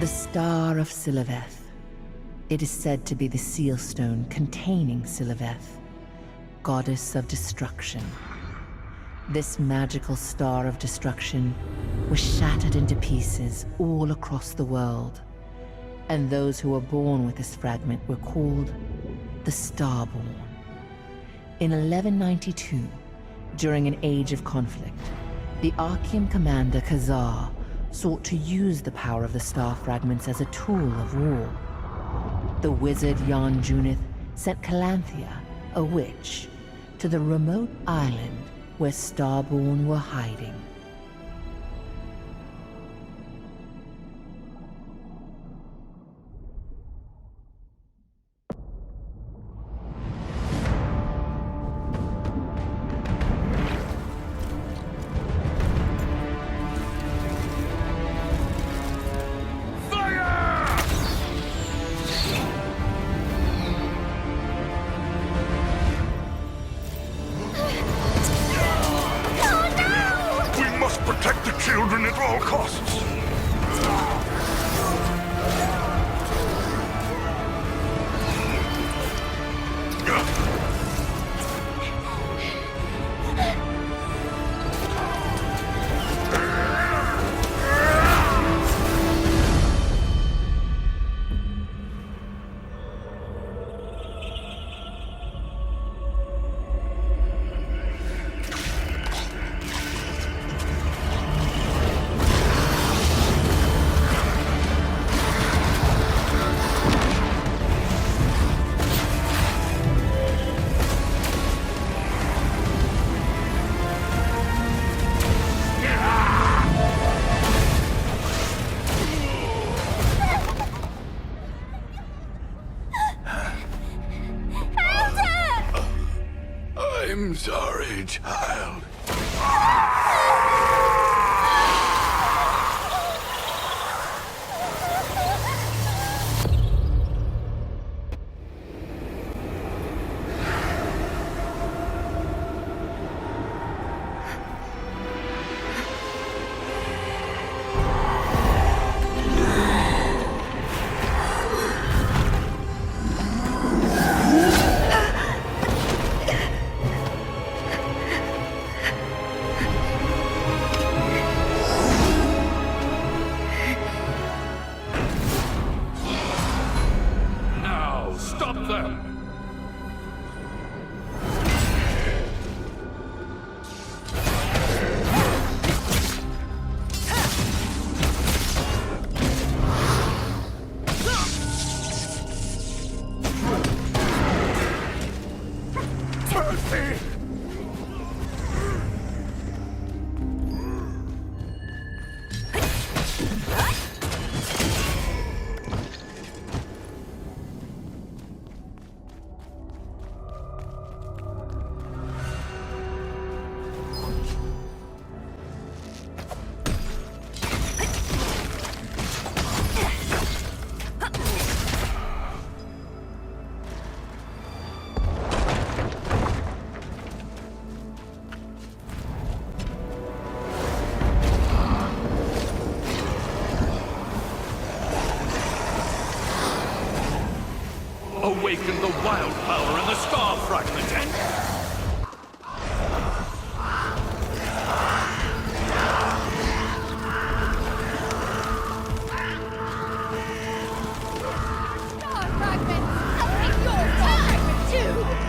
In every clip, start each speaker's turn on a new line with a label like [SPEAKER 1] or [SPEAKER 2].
[SPEAKER 1] The Star of Siliveth. It is said to be the seal stone containing Siliveth, goddess of destruction. This magical star of destruction was shattered into pieces all across the world, and those who were born with this fragment were called the Starborn. In 1192, during an age of conflict, the Archean commander Khazar sought to use the power of the star fragments as a tool of war. The wizard Jan Junith sent Calanthea, a witch, to the remote island where Starborn were hiding.
[SPEAKER 2] Protect the children at all costs! I'm sorry, child.
[SPEAKER 3] Awaken the wild power in the star fragment and...
[SPEAKER 4] Star fragment! I'll take your star fragment too!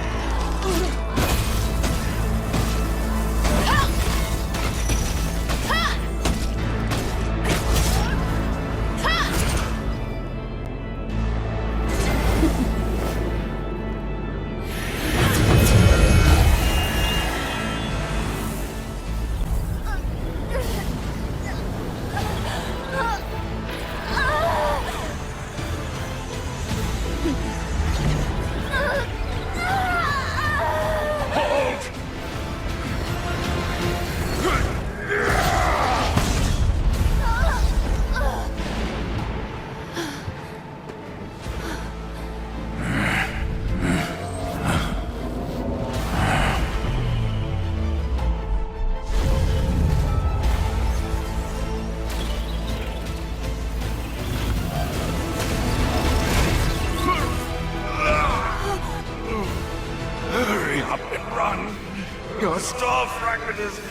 [SPEAKER 2] The star fragment is...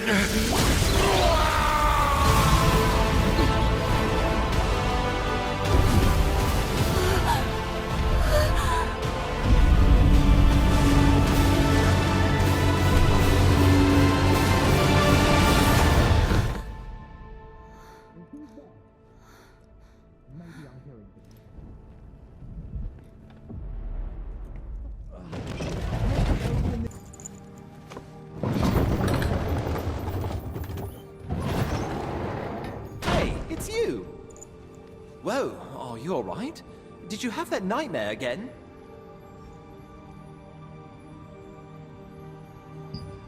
[SPEAKER 5] Hey, it's you! Whoa, are you alright? Did you have that nightmare again?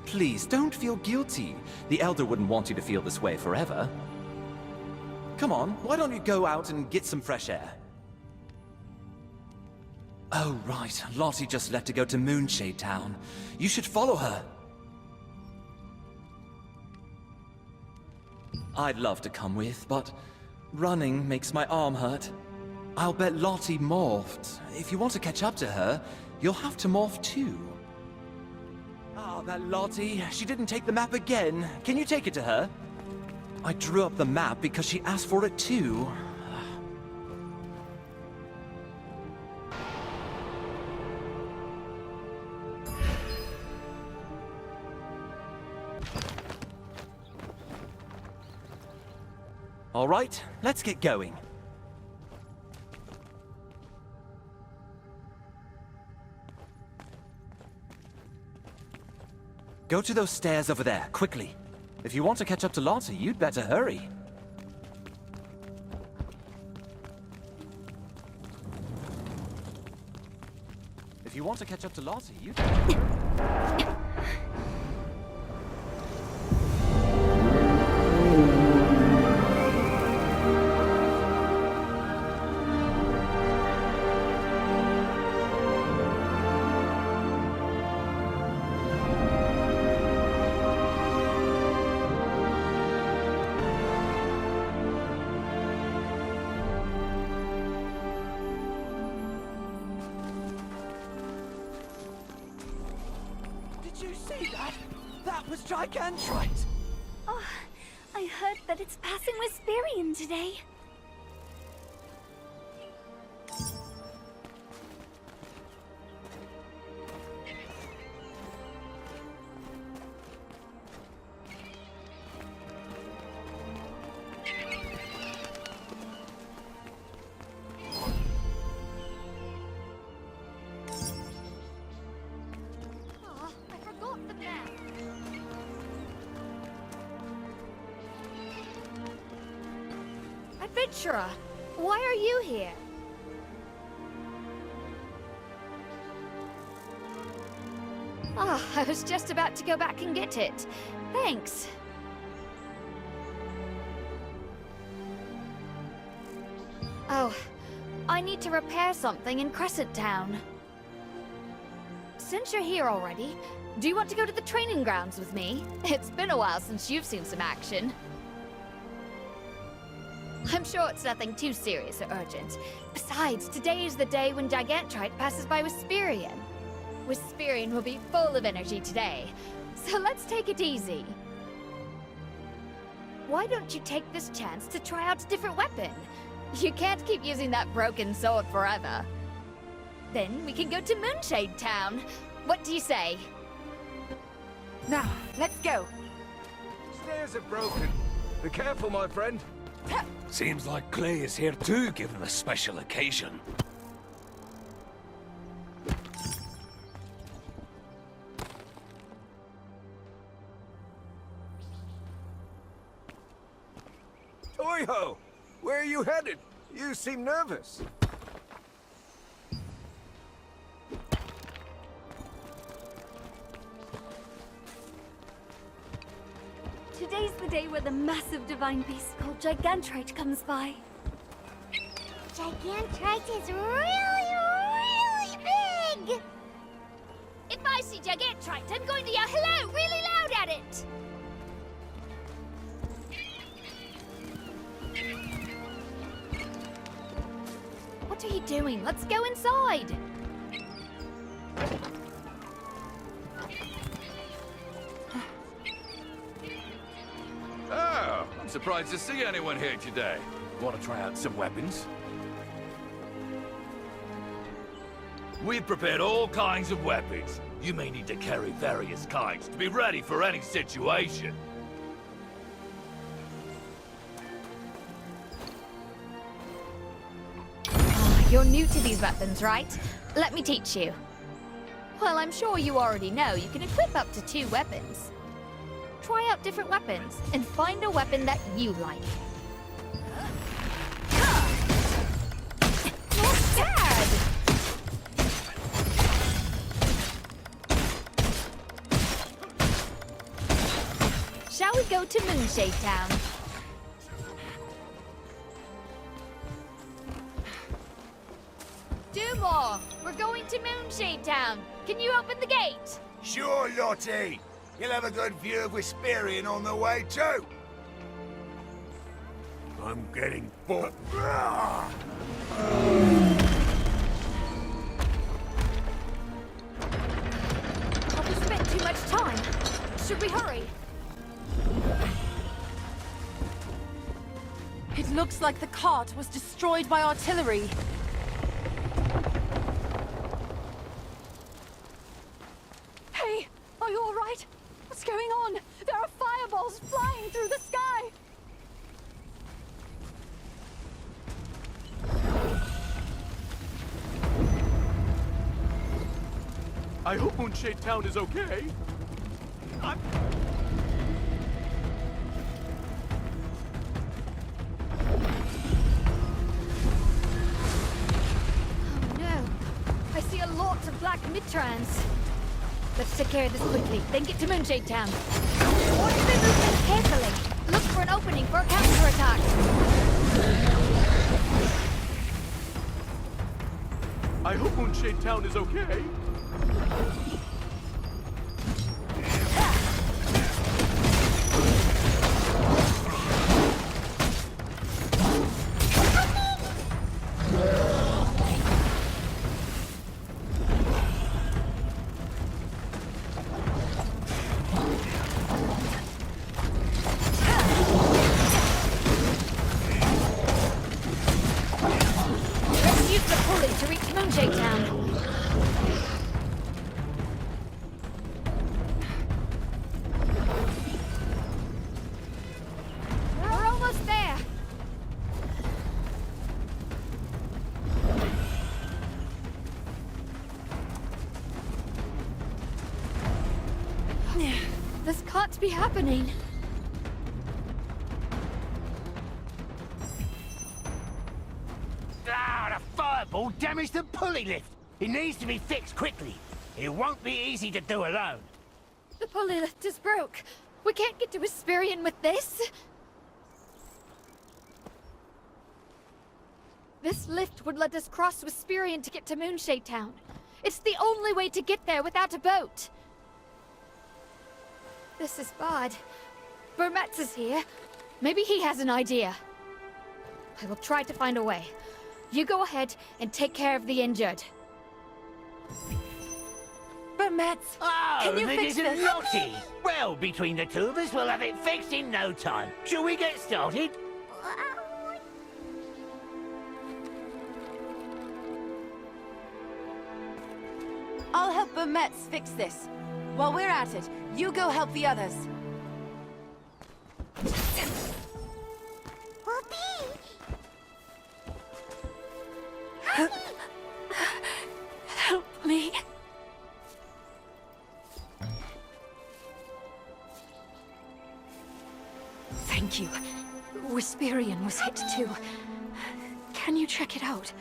[SPEAKER 5] Please, don't feel guilty. The Elder wouldn't want you to feel this way forever. Come on, why don't you go out and get some fresh air? Oh, right. Lottie just left to go to Moonshade Town. You should follow her. I'd love to come with, but running makes my arm hurt. I'll bet Lottie morphed. If you want to catch up to her, you'll have to morph too. Ah, that Lottie. She didn't take the map again. Can you take it to her? I drew up the map because she asked for it too. All right, let's get going. Go to those stairs over there, quickly. If you want to catch up to Lottie, you'd better hurry. If you want to catch up to Lottie, you'd better... Did you see that? That was Gigantrite!
[SPEAKER 6] Oh, I heard that it's passing Wisperian today.
[SPEAKER 4] Oh, I forgot the map. Adventurer, why are you here? Ah, I was just about to go back and get it. Thanks. Oh, I need to repair something in Crescent Town. Since you're here already, do you want to go to the training grounds with me? It's been a while since you've seen some action. I'm sure it's nothing too serious or urgent. Besides, today is the day when Gigantrite passes by Wisperian. Wisperian will be full of energy today, so let's take it easy. Why don't you take this chance to try out a different weapon? You can't keep using that broken sword forever. Then we can go to Moonshade Town. What do you say? Now, let's go.
[SPEAKER 7] Stairs are broken. Be careful, my friend.
[SPEAKER 3] Seems like Clay is here too, given the special occasion.
[SPEAKER 7] Oi-ho! Where are you headed? You seem nervous.
[SPEAKER 6] Today's the day where the massive divine beast called Gigantrite comes by.
[SPEAKER 4] Gigantrite is really big! If I see Gigantrite, I'm going to yell hello really loud at it! What are you doing? Let's go inside!
[SPEAKER 3] surprised to see anyone here today. Want to try out some weapons? We've prepared all kinds of weapons. You may need to carry various kinds to be ready for any situation.
[SPEAKER 4] You're new to these weapons, right? Let me teach you. Well, I'm sure you already know you can equip up to 2 weapons. Try out different weapons and find a weapon that you like. Not bad! Shall we go to Moonshade Town? Dumore, we're going to Moonshade Town. Can you open the gate?
[SPEAKER 7] Sure, Lottie. You'll have a good view of Wisperian on the way, too. I'm getting bored.
[SPEAKER 4] Have we spent too much time? Should we hurry?
[SPEAKER 8] It looks like the cart was destroyed by artillery. Hey, are you all right? What's going on? There are fireballs flying through the sky!
[SPEAKER 3] I hope Moonshade Town is okay.
[SPEAKER 4] Oh no. I see a lot of black Mitrans. Let's take care of this quickly, then get to Moonshade Town. Watch their movements carefully. Look for an opening for a counterattack.
[SPEAKER 3] I hope Moonshade Town is okay.
[SPEAKER 4] Let's use the pulley to reach Moonshade Town. We're almost there. This can't be happening.
[SPEAKER 9] Ah, the fireball damaged the pulley lift. It needs to be fixed quickly. It won't be easy to do alone.
[SPEAKER 4] The pulley lift is broke. We can't get to Wisperian with this. This lift would let us cross Wisperian to get to Moonshade Town. It's the only way to get there without a boat. This is bad. Vermetz is here. Maybe he has an idea. I will try to find a way. You go ahead and take care of the injured.
[SPEAKER 8] But Metz,
[SPEAKER 9] Oh,
[SPEAKER 8] can you
[SPEAKER 9] it
[SPEAKER 8] fix
[SPEAKER 9] isn't
[SPEAKER 8] this?
[SPEAKER 9] Lottie. Well, between the 2 of us, we'll have it fixed in no time. Shall we get started?
[SPEAKER 8] I'll help Metz fix this. While we're at it, you go help the others. Help me. Thank you. Wisperian was hit too. Can you check it out?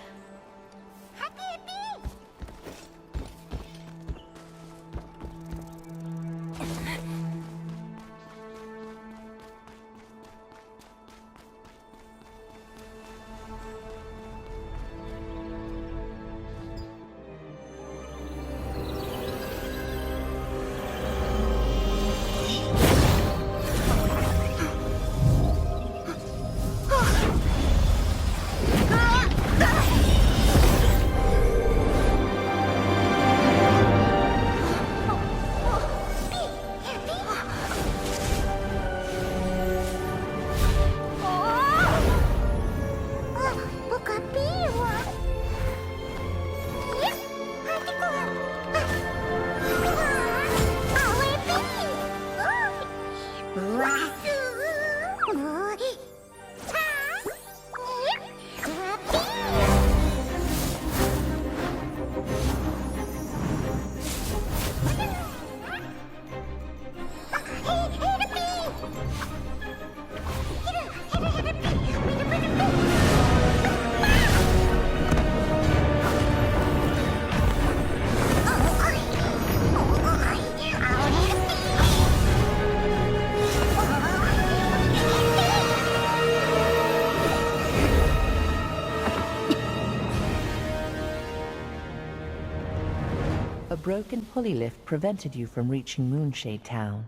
[SPEAKER 1] broken pulley lift prevented you from reaching Moonshade Town.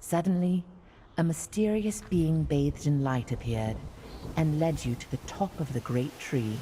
[SPEAKER 1] Suddenly, a mysterious being bathed in light appeared and led you to the top of the great tree.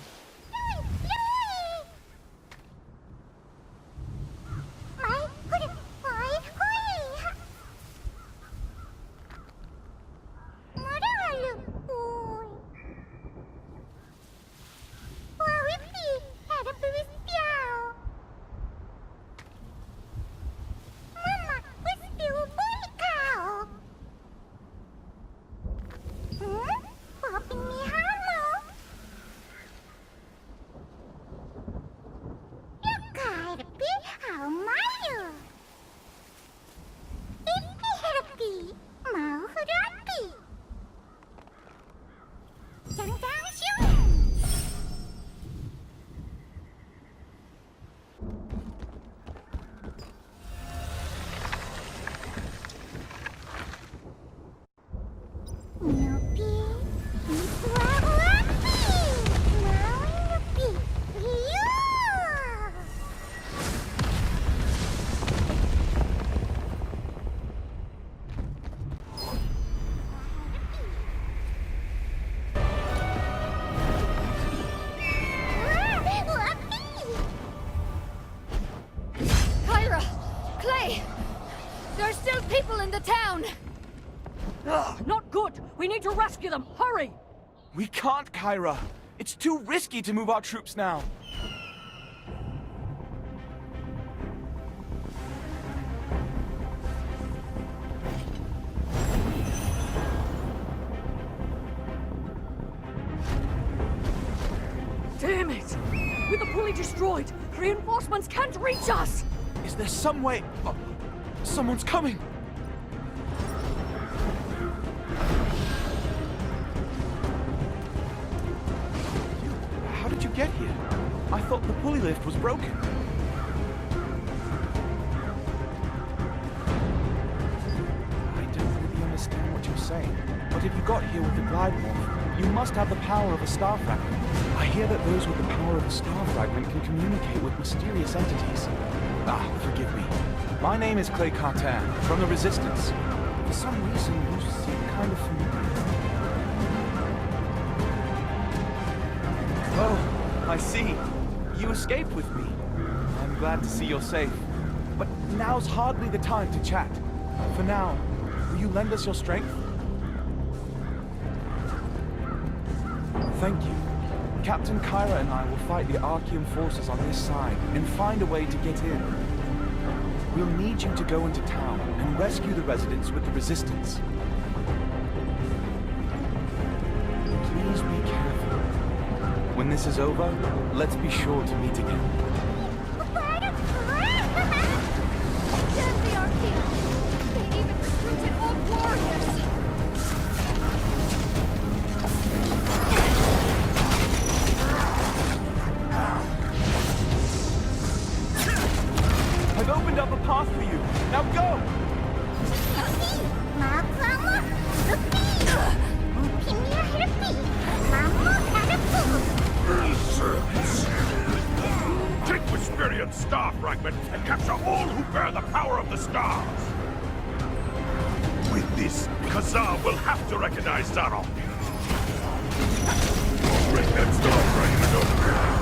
[SPEAKER 4] Kyra! Clay! There are still people in the town!
[SPEAKER 8] Not good! We need to rescue them! Hurry!
[SPEAKER 10] We can't, Kyra. It's too risky to move our troops now.
[SPEAKER 8] Damn it! With the pulley destroyed, reinforcements can't reach us!
[SPEAKER 10] Is there some way... Oh, someone's coming! How did you get here? I thought the pulley lift was broken. I don't really understand what you're saying. But if you got here with the glide morph, you must have the power of a star fragment. I hear that those with the power of a star fragment can communicate with mysterious entities. Ah, forgive me. My name is Clay Carter, from the Resistance. For some reason, you seem kind of familiar. Oh, I see. You escaped with me. I'm glad to see you're safe. But now's hardly the time to chat. For now, will you lend us your strength? Thank you. Captain Kyra and I will fight the Archean forces on this side and find a way to get in. We'll need you to go into town and rescue the residents with the Resistance. Please be careful. When this is over, let's be sure to meet again.
[SPEAKER 4] There's the Archean! They even recruited old warriors!
[SPEAKER 10] I've opened up a path for you. Now go!
[SPEAKER 2] Take Wisperion's star fragment and capture all who bear the power of the stars. With this, Khazar will have to recognize Zarok. Bring that star fragment over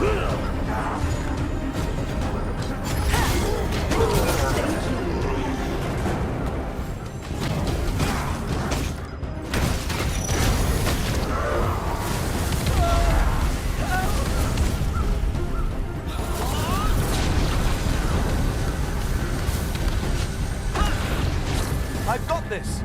[SPEAKER 2] here.
[SPEAKER 10] I've got this!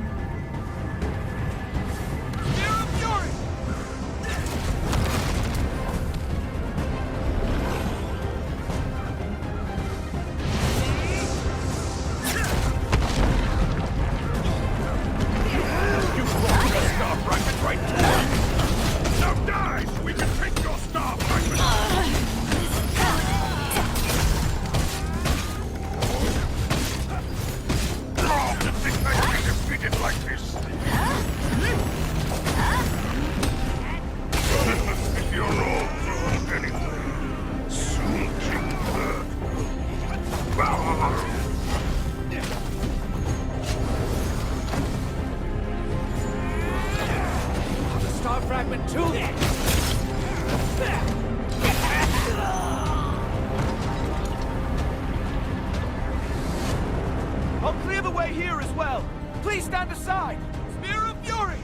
[SPEAKER 10] stand aside! Spear of Fury!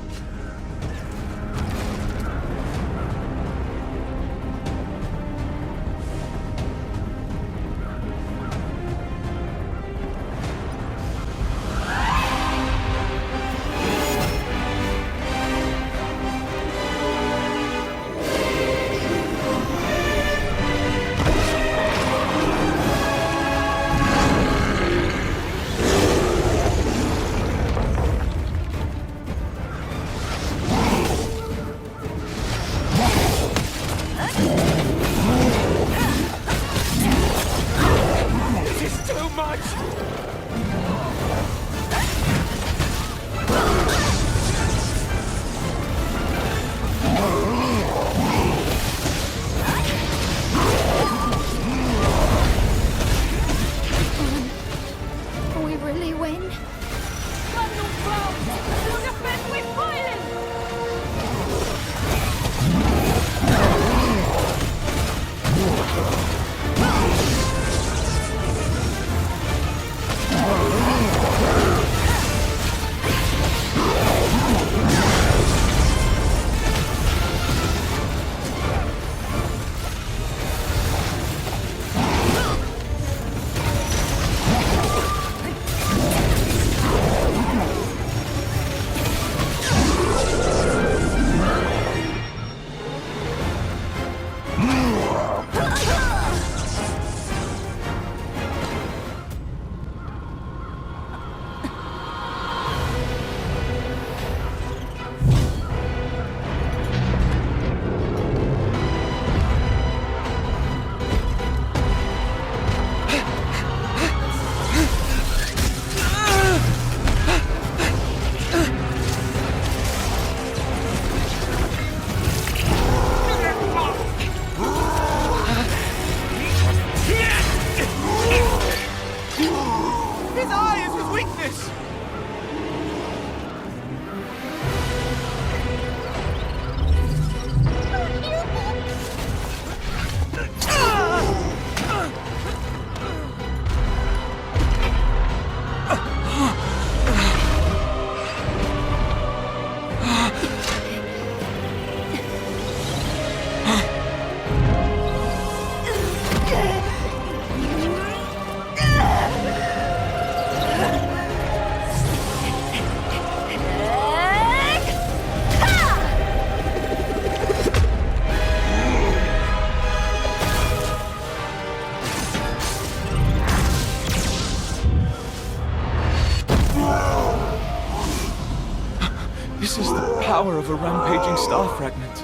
[SPEAKER 10] This is the power of a rampaging star fragment.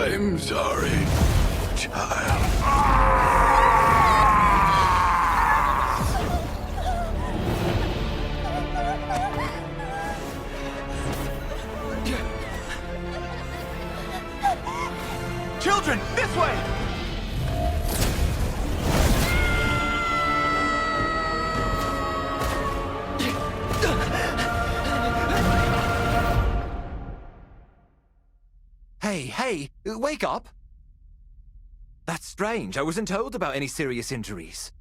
[SPEAKER 2] I'm sorry, child.
[SPEAKER 10] Children, this way!
[SPEAKER 5] Hey, wake up! That's strange. I wasn't told about any serious injuries.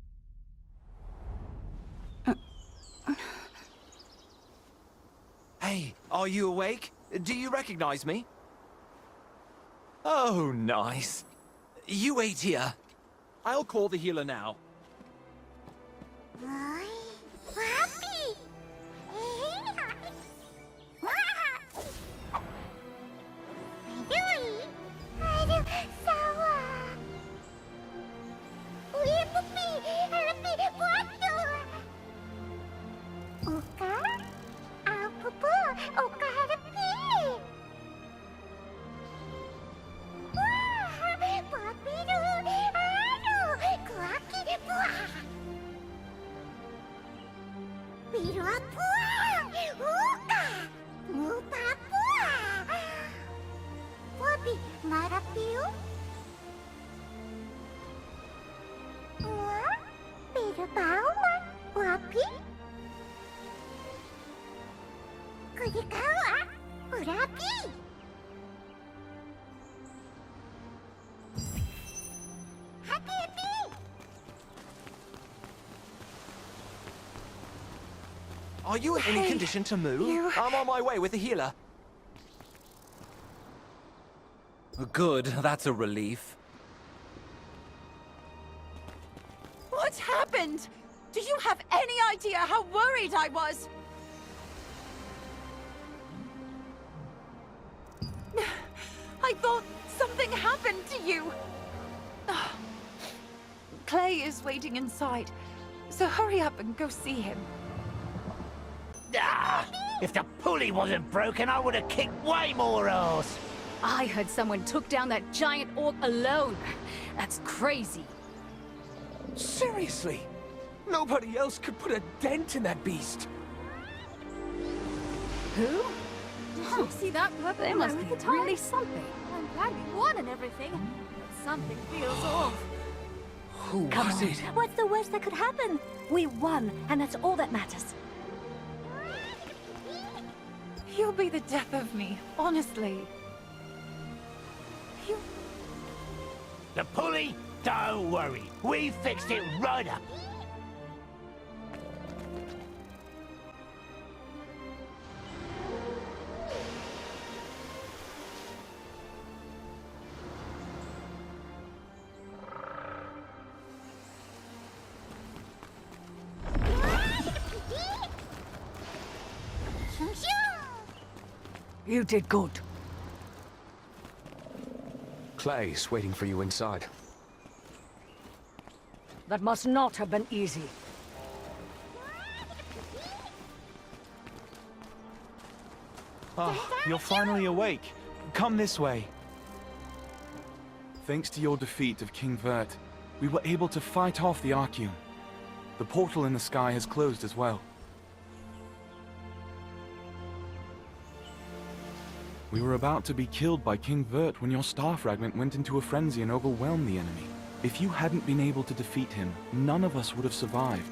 [SPEAKER 5] Hey, are you awake? Do you recognize me? Oh, nice. You wait here. I'll call the healer now. Are you in any condition to move? I'm on my way with the healer. Good, that's a relief.
[SPEAKER 8] What happened? Do you have any idea how worried I was? I thought something happened to you. Clay is waiting inside, so hurry up and go see him.
[SPEAKER 9] Ah, if the pulley wasn't broken, I would have kicked way more ass.
[SPEAKER 8] I heard someone took down that giant orc alone. That's crazy.
[SPEAKER 7] Seriously? Nobody else could put a dent in that beast.
[SPEAKER 8] Who? Did you see that weapon? They must be really something.
[SPEAKER 6] I'm glad we won and everything, but something feels off.
[SPEAKER 5] Who was it?
[SPEAKER 6] What's the worst that could happen? We won, and that's all that matters.
[SPEAKER 8] You'll be the death of me, honestly.
[SPEAKER 9] The pulley? Don't worry. We fixed it right up.
[SPEAKER 8] You did good.
[SPEAKER 7] Clay's waiting for you inside.
[SPEAKER 8] That must not have been easy.
[SPEAKER 10] Ah, you're finally awake. Come this way. Thanks to your defeat of King Vert, we were able to fight off the Archeum. The portal in the sky has closed as well. We were about to be killed by King Vert when your star fragment went into a frenzy and overwhelmed the enemy. If you hadn't been able to defeat him, none of us would have survived.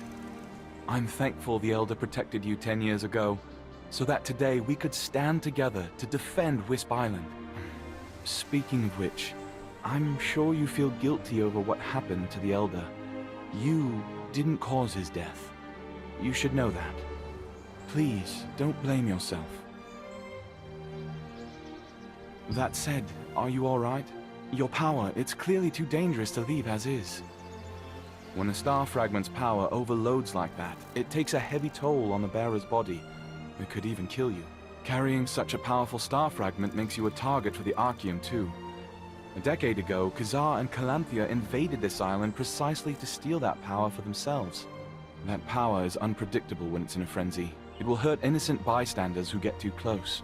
[SPEAKER 10] I'm thankful the Elder protected you 10 years ago, so that today we could stand together to defend Wisp Island. Speaking of which, I'm sure you feel guilty over what happened to the Elder. You didn't cause his death. You should know that. Please, don't blame yourself. That said, are you alright? Your power, it's clearly too dangerous to leave as is. When a star fragment's power overloads like that, it takes a heavy toll on the bearer's body. It could even kill you. Carrying such a powerful star fragment makes you a target for the Archeum too. A decade ago, Khazar and Calanthea invaded this island precisely to steal that power for themselves. That power is unpredictable when it's in a frenzy. It will hurt innocent bystanders who get too close.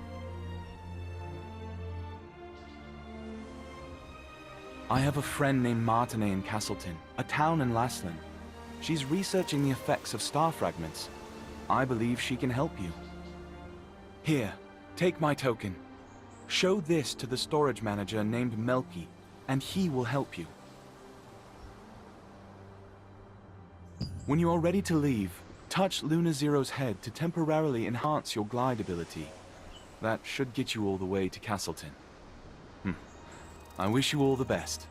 [SPEAKER 10] I have a friend named Martinet in Castleton, a town in Laslan. She's researching the effects of star fragments. I believe she can help you. Here, take my token. Show this to the storage manager named Melky, and he will help you. When you are ready to leave, touch Luna Zero's head to temporarily enhance your glide ability. That should get you all the way to Castleton. I wish you all the best.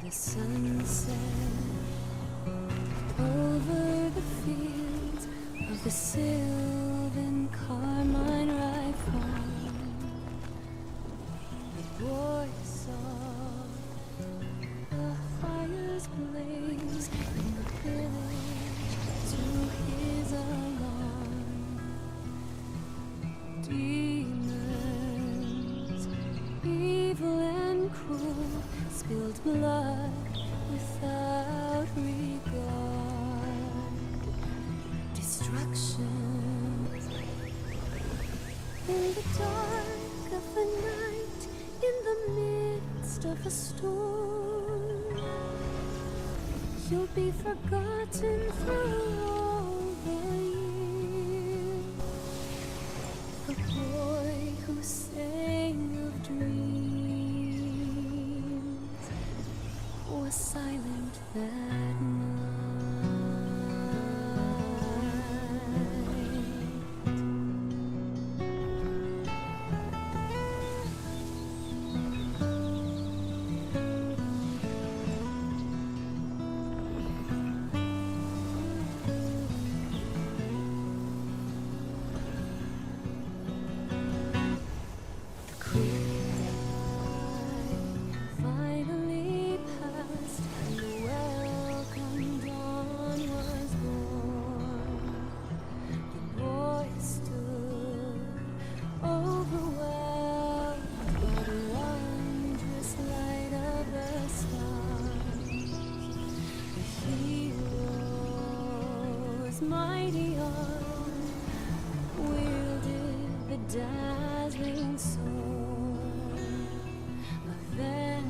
[SPEAKER 6] The sunset over the fields of the Sylvan Carmine rifle. The boy saw the fires blaze in the village to his alarm. Demons, evil and cruel, spilled blood without regard. Destruction in the dark of the night, in the midst of a storm. You'll be forgotten through all the years. The boy who sang of dreams was silent that night. Finally passed, and the welcome dawn was born. The boy stood overwhelmed by the wondrous light of the stars. The hero's mighty arm wielded the dazzling sword, avenging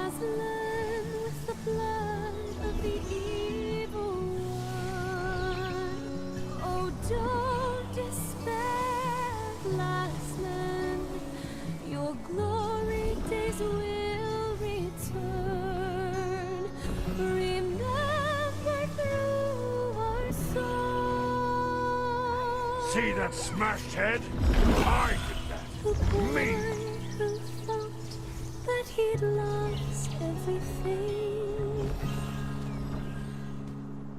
[SPEAKER 6] Aslan with the blood of the evil one. Oh, don't despair, last man, your glory
[SPEAKER 2] See that smashed head? I did that. Me.
[SPEAKER 6] Who thought that he'd lost everything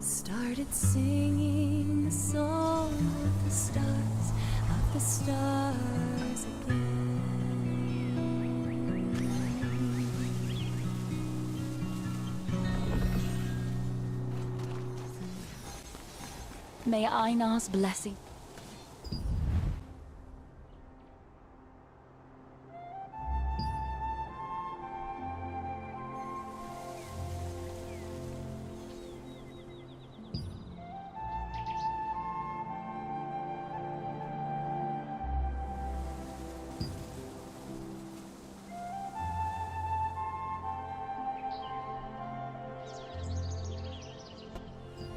[SPEAKER 6] started singing the song of the stars again.
[SPEAKER 8] May Einar's blessing.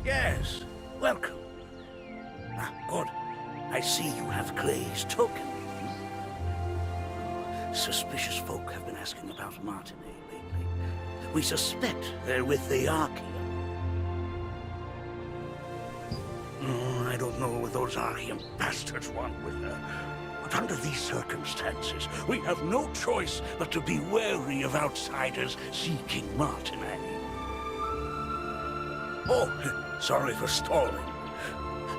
[SPEAKER 9] Yes, welcome. Ah, good. I see you have Clay's token. Suspicious folk have been asking about Martinaise lately. We suspect they're with the Archaeum. I don't know what those Archaeum bastards want with her. But under these circumstances, we have no choice but to be wary of outsiders seeking Martinaise. Oh, sorry for stalling.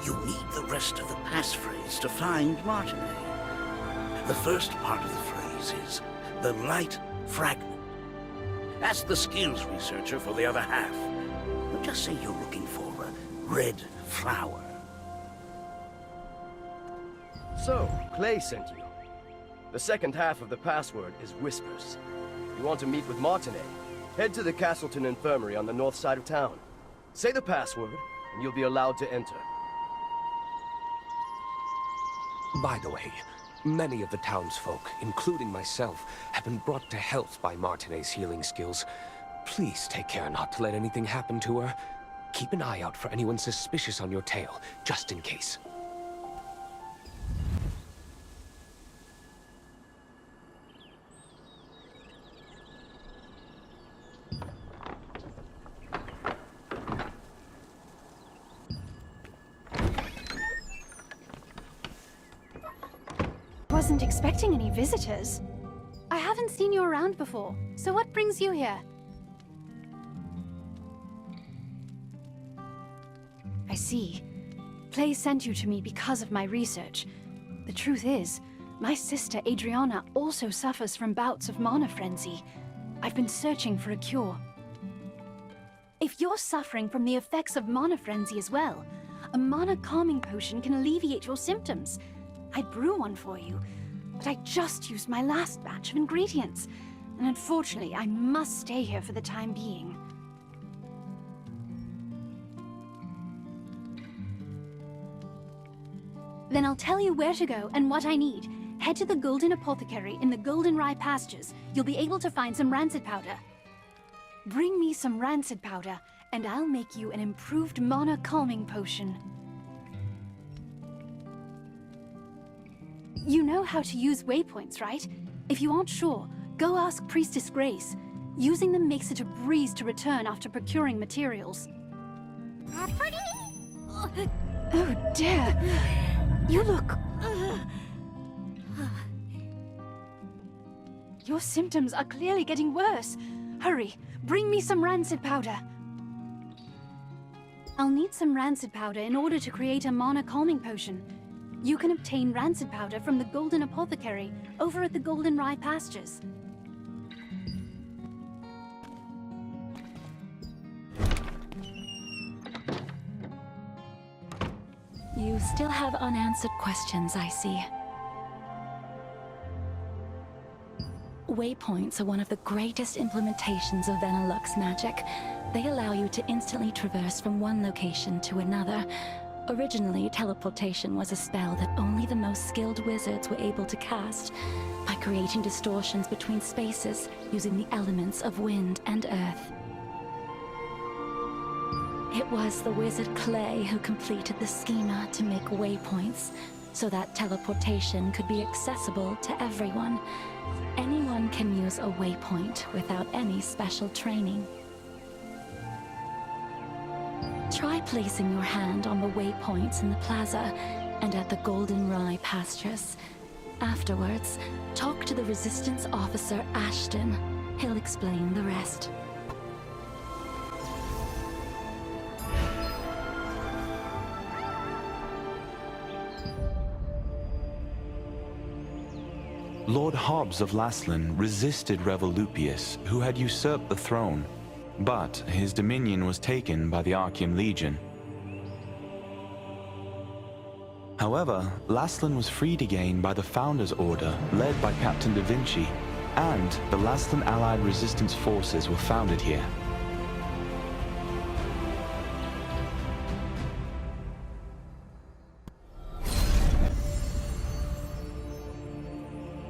[SPEAKER 9] You need the rest of the passphrase to find Martinaise. The first part of the phrase is the light fragment. Ask the skills researcher for the other half. Just say you're looking for a red flower.
[SPEAKER 11] So, Clay sent you. The second half of the password is Whispers. You want to meet with Martinaise? Head to the Castleton Infirmary on the north side of town. Say the password, and you'll be allowed to enter.
[SPEAKER 12] By the way, many of the townsfolk, including myself, have been brought to health by Martinaise's healing skills. Please take care not to let anything happen to her. Keep an eye out for anyone suspicious on your tail, just in case.
[SPEAKER 8] Wasn't expecting any visitors. I haven't seen you around before, so what brings you here? I see. Clay sent you to me because of my research. The truth is, my sister Adriana also suffers from bouts of mana frenzy. I've been searching for a cure. If you're suffering from the effects of mana frenzy as well, a mana calming potion can alleviate your symptoms. I'd brew one for you, but I just used my last batch of ingredients, and unfortunately I must stay here for the time being. Then I'll tell you where to go and what I need. Head to the Golden Apothecary in the Goldenrye pastures. You'll be able to find some rancid powder. Bring me some rancid powder, and I'll make you an improved mana calming potion. You know how to use waypoints, right? If you aren't sure, go ask Priestess Grace. Using them makes it a breeze to return after procuring materials. Oh dear! You look... Your symptoms are clearly getting worse. Hurry, bring me some rancid powder. I'll need some rancid powder in order to create a mana calming potion. You can obtain rancid powder from the Golden Apothecary over at the Goldenrye pastures. You still have unanswered questions, I see. Waypoints are one of the greatest implementations of Venilux magic. They allow you to instantly traverse from one location to another. Originally, teleportation was a spell that only the most skilled wizards were able to cast, by creating distortions between spaces using the elements of wind and earth. It was the wizard Clay who completed the schema to make waypoints, so that teleportation could be accessible to everyone. Anyone can use a waypoint without any special training. Try placing your hand on the waypoints in the plaza.
[SPEAKER 13] and at the Golden Rye pastures. Afterwards, talk to the Resistance officer Ashton. He'll explain the rest.
[SPEAKER 10] Lord Hobbs of Laslan resisted Revolupius, who had usurped the throne, but his dominion was taken by the Archean Legion. However, Laslan was freed again by the Founders Order, led by Captain Da Vinci, and the Laslan Allied Resistance forces were founded here.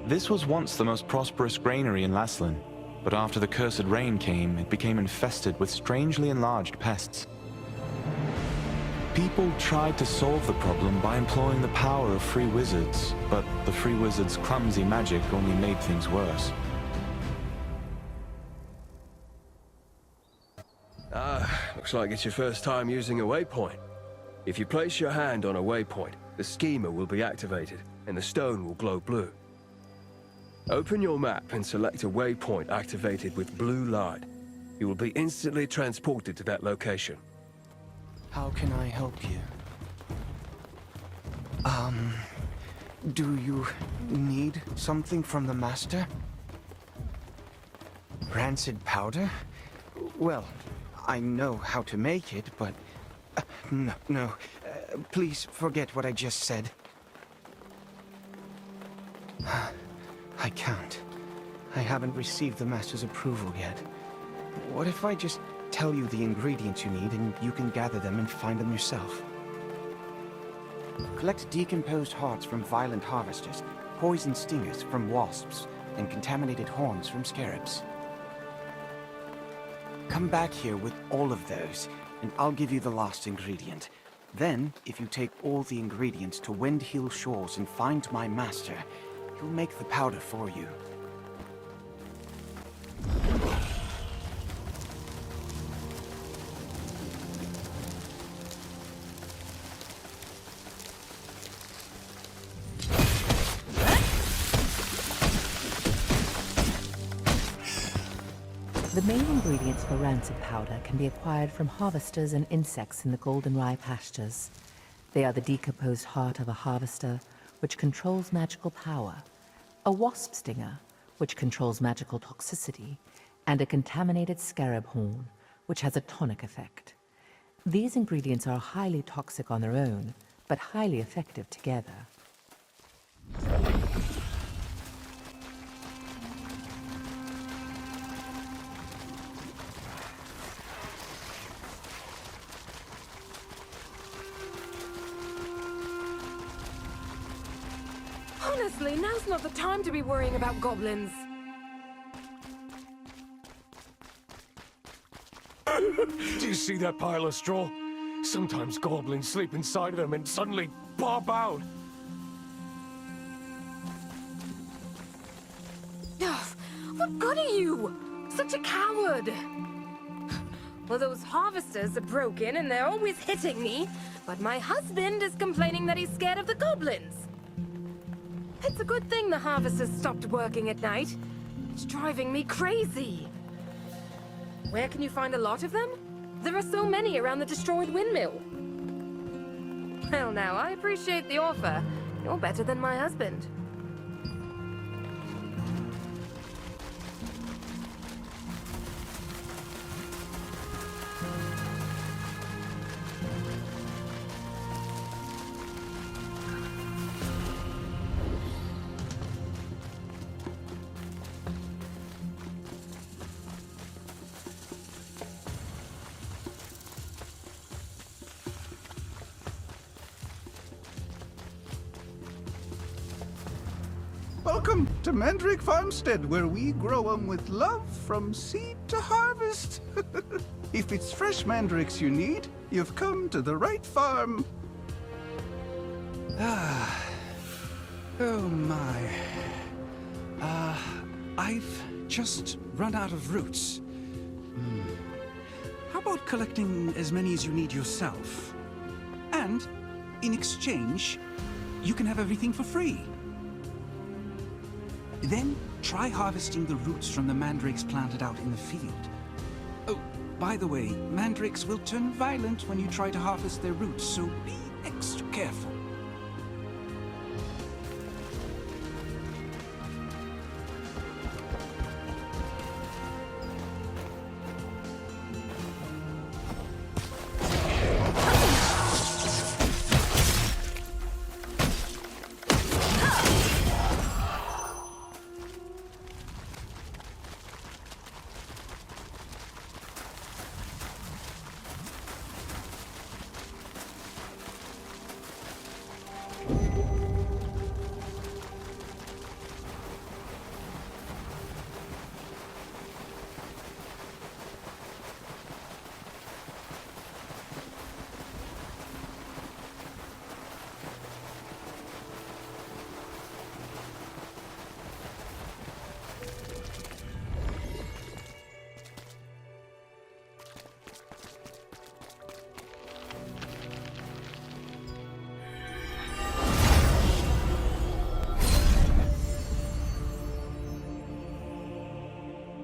[SPEAKER 10] This was once the most prosperous granary in Laslan, but after the cursed rain came, it became infested with strangely enlarged pests. People tried to solve the problem by employing the power of free wizards, but the free wizards' clumsy magic only made things worse.
[SPEAKER 11] Looks like it's your first time using a waypoint. If you place your hand on a waypoint, the schema will be activated, and the stone will glow blue. Open your map and select a waypoint activated with blue light. You will be instantly transported to that location.
[SPEAKER 10] How can I help you? Do you need something from the Master? Rancid powder? Well, I know how to make it, but... No. Please forget what I just said. I can't. I haven't received the Master's approval yet. What if I just tell you the ingredients you need and you can gather them and find them yourself? Collect decomposed hearts from violent harvesters, poison stingers from wasps, and contaminated horns from scarabs. Come back here with all of those, and I'll give you the last ingredient. Then, if you take all the ingredients to Windhill Shores and find my master, he'll make the powder for you.
[SPEAKER 1] The main ingredients for rancid powder can be acquired from harvesters and insects in the Golden Rye pastures. They are the decomposed heart of a harvester, which controls magical power, a wasp stinger, which controls magical toxicity, and a contaminated scarab horn, which has a tonic effect. These ingredients are highly toxic on their own, but highly effective together.
[SPEAKER 14] Honestly, now's not the time to be worrying about goblins.
[SPEAKER 12] Do you see that pile of straw? Sometimes goblins sleep inside of them and suddenly pop out.
[SPEAKER 14] Ugh, what good are you? Such a coward! Well, those harvesters are broken and they're always hitting me, but my husband is complaining that he's scared of the goblins. It's a good thing the harvesters stopped working at night. It's driving me crazy. Where can you find a lot of them? There are so many around the destroyed windmill. Well now, I appreciate the offer. You're better than my husband.
[SPEAKER 15] Welcome to Mandrake Farmstead, where we grow 'em with love from seed to harvest. If it's fresh mandrakes you need, you've come to the right farm.
[SPEAKER 16] Oh my. I've just run out of roots. How about collecting as many as you need yourself? And
[SPEAKER 15] In exchange, you can have everything for free. Then try harvesting the roots from the mandrakes planted out in the field. Oh, by the way, mandrakes will turn violent when you try to harvest their roots, so be extra careful.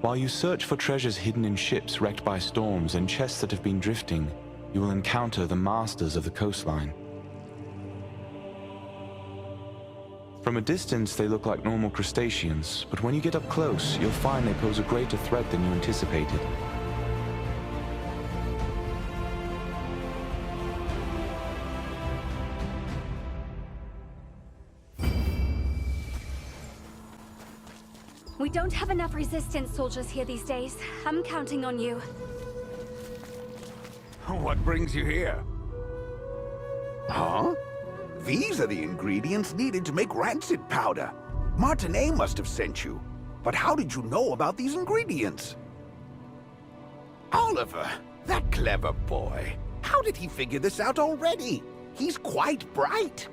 [SPEAKER 10] While you search for treasures hidden in ships wrecked by storms and chests that have been drifting, you will encounter the masters of the coastline. From a distance, they look like normal crustaceans, but when you get up close, you'll find they pose a greater threat than you anticipated.
[SPEAKER 6] We don't have enough resistance soldiers here these days. I'm counting on you.
[SPEAKER 7] What brings you here?
[SPEAKER 17] Huh? These are the ingredients needed to make rancid powder. Martinet must have sent you. But how did you know about these ingredients? Oliver, that clever boy. How did he figure this out already? He's quite bright.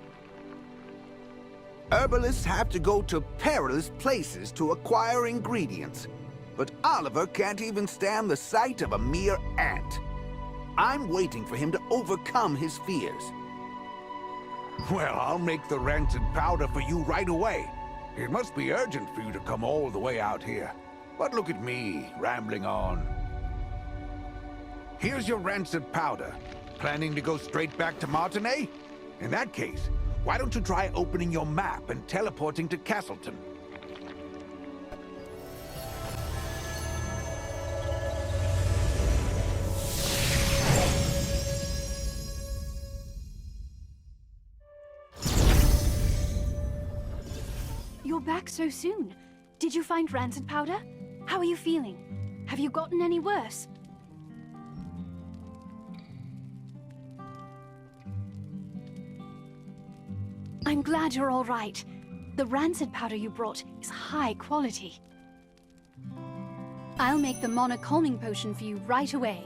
[SPEAKER 17] Herbalists have to go to perilous places to acquire ingredients. But Oliver can't even stand the sight of a mere ant. I'm waiting for him to overcome his fears.
[SPEAKER 7] Well, I'll make the rancid powder for you right away. It must be urgent for you to come all the way out here. But look at me, rambling on. Here's your rancid powder. Planning to go straight back to Martinet? In that case, why don't you try opening your map and teleporting to Castleton?
[SPEAKER 8] You're back so soon. Did you find rancid powder? How are you feeling? Have you gotten any worse? I'm glad you're all right. The rancid powder you brought is high quality. I'll make the Mana calming potion for you right away.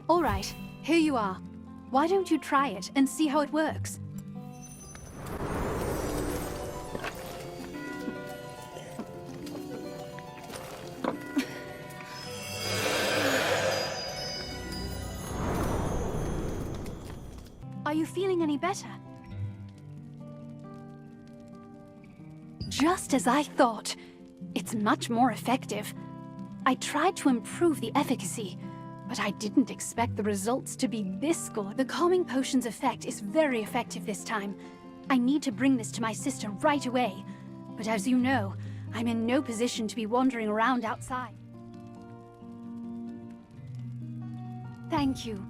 [SPEAKER 8] All right, here you are. Why don't you try it and see how it works? Are you feeling any better? Just as I thought. It's much more effective. I tried to improve the efficacy, but I didn't expect the results to be this good. The calming potion's effect is very effective this time. I need to bring this to my sister right away. But as you know, I'm in no position to be wandering around outside. Thank you.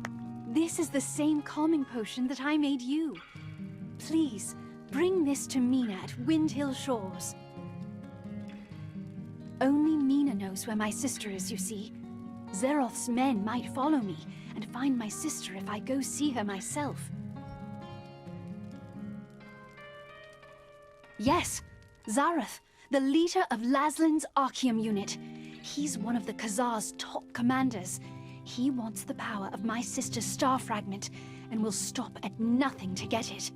[SPEAKER 8] This is the same calming potion that I made you. Please, bring this to Mina at Windhill Shores. Only Mina knows where my sister is, you see. Zeroth's men might follow me and find my sister if I go see her myself. Yes, Zarath, the leader of Laslin's Archeum unit. He's one of the Khazar's top commanders. He wants the power of my sister's star fragment and will stop at nothing to get it.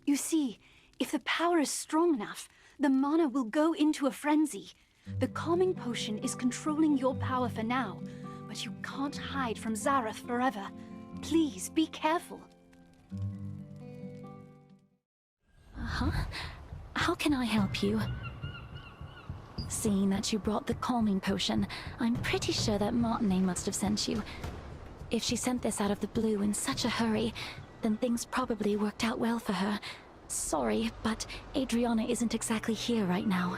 [SPEAKER 8] You see, if the power is strong enough, the mana will go into a frenzy. The calming potion is controlling your power for now, but you can't hide from Zareth forever. Please, be careful.
[SPEAKER 13] Uh-huh. How can I help you? Seeing that you brought the calming potion, I'm pretty sure that Martinet must have sent you. If she sent this out of the blue in such a hurry, then things probably worked out well for her. Sorry, but Adriana isn't exactly here right now.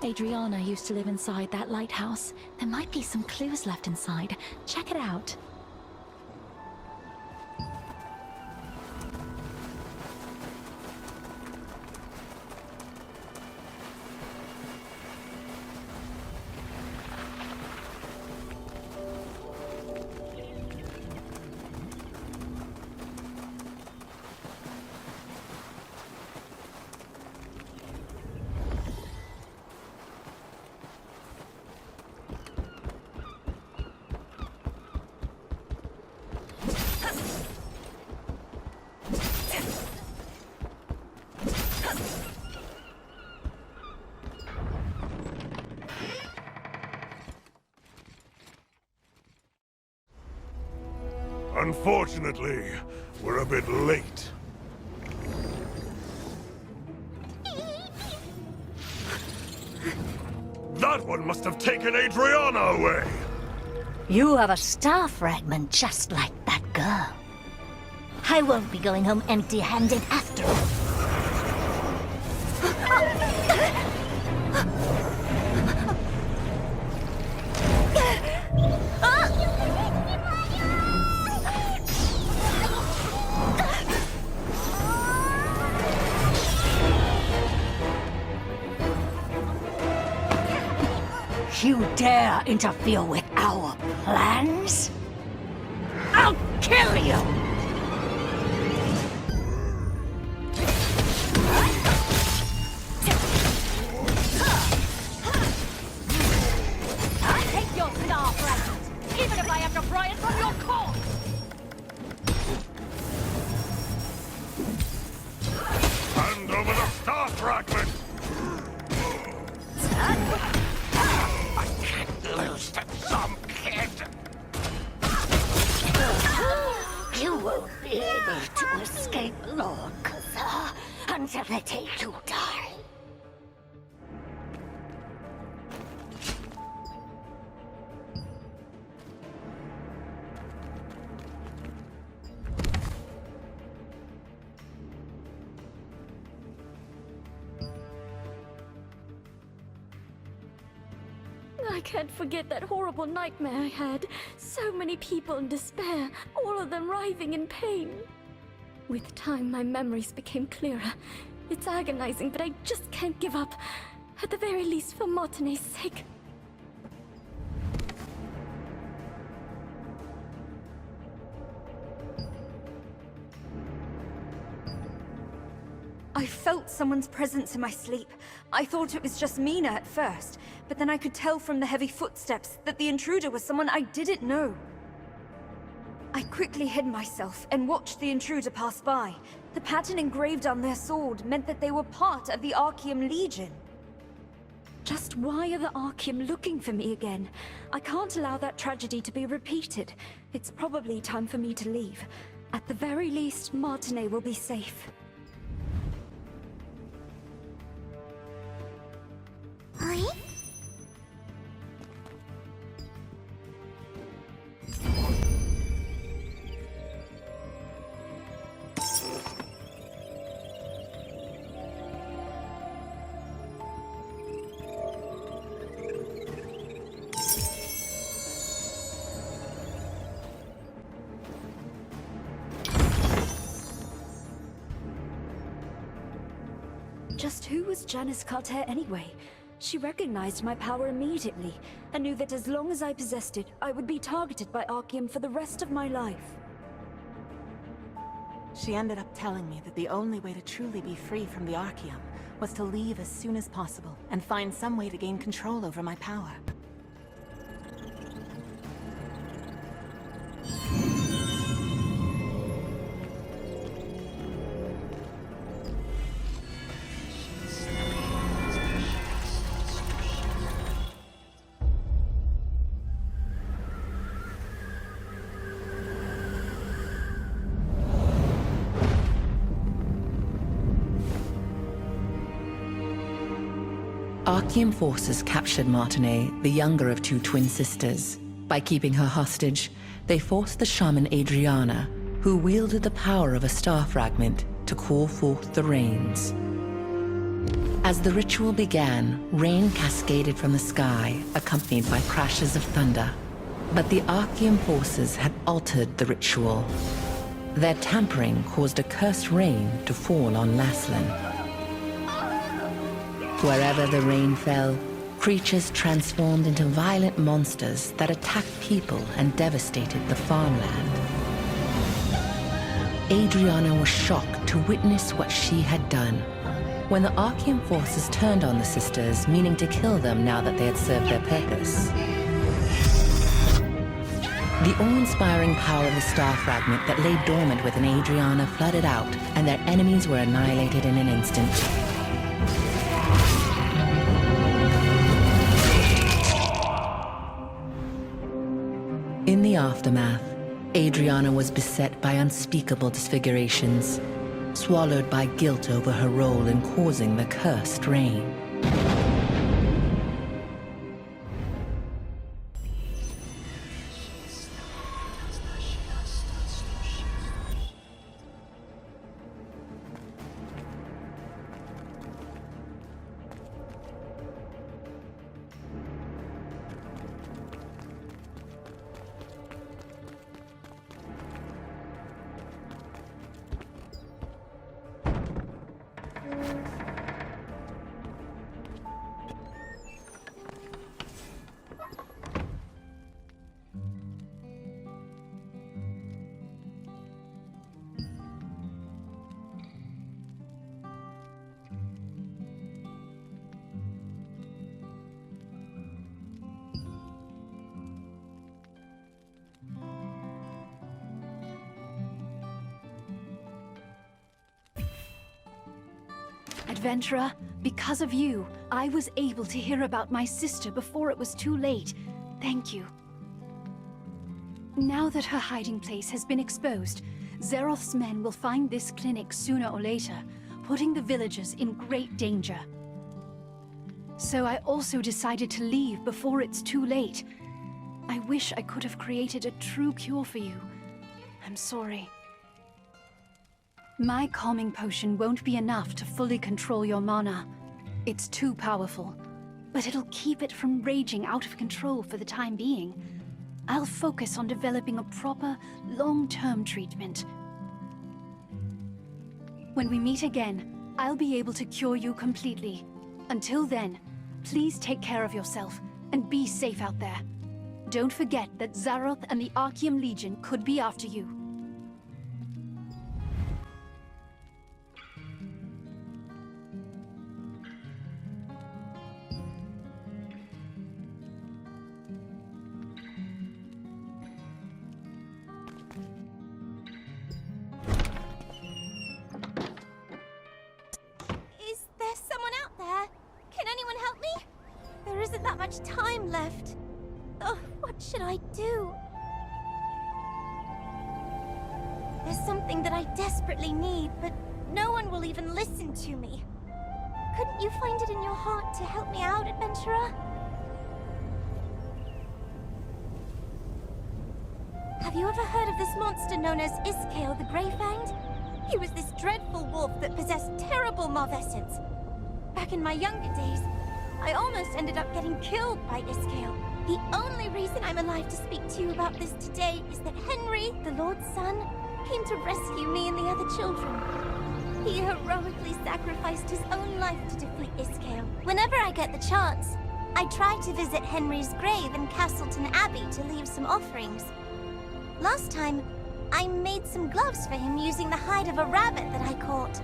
[SPEAKER 13] Adriana used to live inside that lighthouse. There might be some clues left inside. Check it out.
[SPEAKER 2] Unfortunately, we're a bit late. That one must have taken Adriana away!
[SPEAKER 18] You have a star fragment just like that girl. I won't be going home empty-handed after all. You dare interfere with our plans? I'll kill you!
[SPEAKER 6] I'll take your star fragment, even if I have to pry it from your core!
[SPEAKER 2] Hand over the star fragment!
[SPEAKER 18] Lose to some kid! You won't be able to escape Lord Cathar until the day you die.
[SPEAKER 13] I can't forget that horrible nightmare I had. So many people in despair, all of them writhing in pain. With time, my memories became clearer. It's agonizing, but I just can't give up. At the very least, for Martinet's sake.
[SPEAKER 19] I felt someone's presence in my sleep. I thought it was just Mina at first, but then I could tell from the heavy footsteps that the intruder was someone I didn't know. I quickly hid myself and watched the intruder pass by. The pattern engraved on their sword meant that they were part of the Archeum Legion. Just why are the Archeum looking for me again? I can't allow that tragedy to be repeated. It's probably time for me to leave. At the very least, Martinet will be safe. Just who was Janice Carter anyway? She recognized my power immediately, and knew that as long as I possessed it, I would be targeted by Archeum for the rest of my life.
[SPEAKER 20] She ended up telling me that the only way to truly be free from the Archeum was to leave as soon as possible and find some way to gain control over my power.
[SPEAKER 1] Archeum forces captured Martinet, the younger of two twin sisters. By keeping her hostage, they forced the shaman Adriana, who wielded the power of a star fragment, to call forth the rains. As the ritual began, rain cascaded from the sky, accompanied by crashes of thunder. But the Archeum forces had altered the ritual. Their tampering caused a cursed rain to fall on Laslan. Wherever the rain fell, creatures transformed into violent monsters that attacked people and devastated the farmland. Adriana was shocked to witness what she had done. When the Archeum forces turned on the sisters, meaning to kill them now that they had served their purpose. The awe-inspiring power of the star fragment that lay dormant within Adriana flooded out, and their enemies were annihilated in an instant. In the aftermath, Adriana was beset by unspeakable disfigurations, swallowed by guilt over her role in causing the cursed rain.
[SPEAKER 8] Adventurer, because of you, I was able to hear about my sister before it was too late. Thank you. Now that her hiding place has been exposed, Zeroth's men will find this clinic sooner or later, putting the villagers in great danger. So I also decided to leave before it's too late. I wish I could have created a true cure for you. I'm sorry. My calming potion won't be enough to fully control your mana. It's too powerful, but it'll keep it from raging out of control for the time being. I'll focus on developing a proper, long-term treatment. When we meet again, I'll be able to cure you completely. Until then, please take care of yourself and be safe out there. Don't forget that Zeroth and the Archeum Legion could be after you.
[SPEAKER 21] Time left. Oh, what should I do? There's something that I desperately need, but no one will even listen to me. Couldn't you find it in your heart to help me out, adventurer? Have you ever heard of this monster known as Iskale the Greyfanged? He was this dreadful wolf that possessed terrible malvescence. Back in my younger days, I almost ended up getting killed by Iskale. The only reason I'm alive to speak to you about this today is that Henry, the Lord's son, came to rescue me and the other children. He He heroically sacrificed his own life to defeat Iskael. Whenever I get the chance, I try to visit Henry's grave in Castleton Abbey to leave some offerings. Last time, I made some gloves for him using the hide of a rabbit that I caught.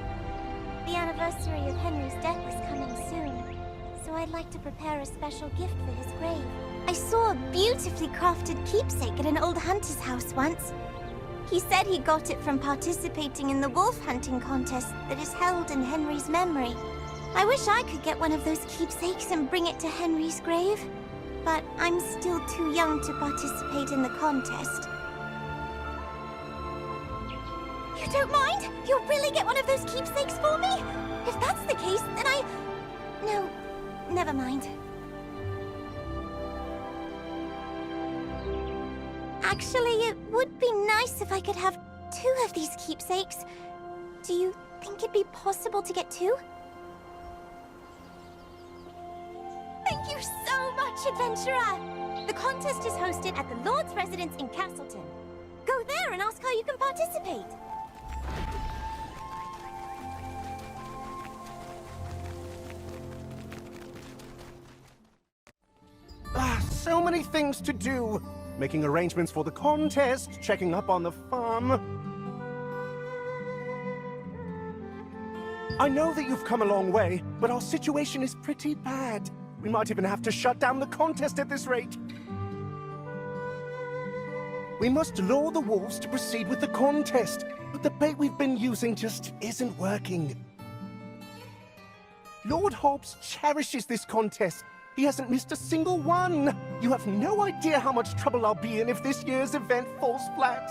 [SPEAKER 21] The anniversary of Henry's death is coming soon, so I'd like to prepare a special gift for his grave. I saw a beautifully crafted keepsake at an old hunter's house once. He said he got it from participating in the wolf hunting contest that is held in Henry's memory. I wish I could get one of those keepsakes and bring it to Henry's grave, but I'm still too young to participate in the contest. You don't mind? You'll really get one of those keepsakes for me? If that's the case, then No, never mind. Actually, it would be nice if I could have 2 of these keepsakes. Do you think it'd be possible to get 2? Thank you so much, adventurer! The contest is hosted at the Lord's residence in Castleton. Go there and ask how you can participate.
[SPEAKER 3] So many things to do. Making arrangements for the contest, checking up on the farm. I know that you've come a long way, but our situation is pretty bad. We might even have to shut down the contest at this rate. We must lure the wolves to proceed with the contest, but the bait we've been using just isn't working. Lord Hobbs cherishes this contest. He hasn't missed a single one. You have no idea how much trouble I'll be in if this year's event falls flat.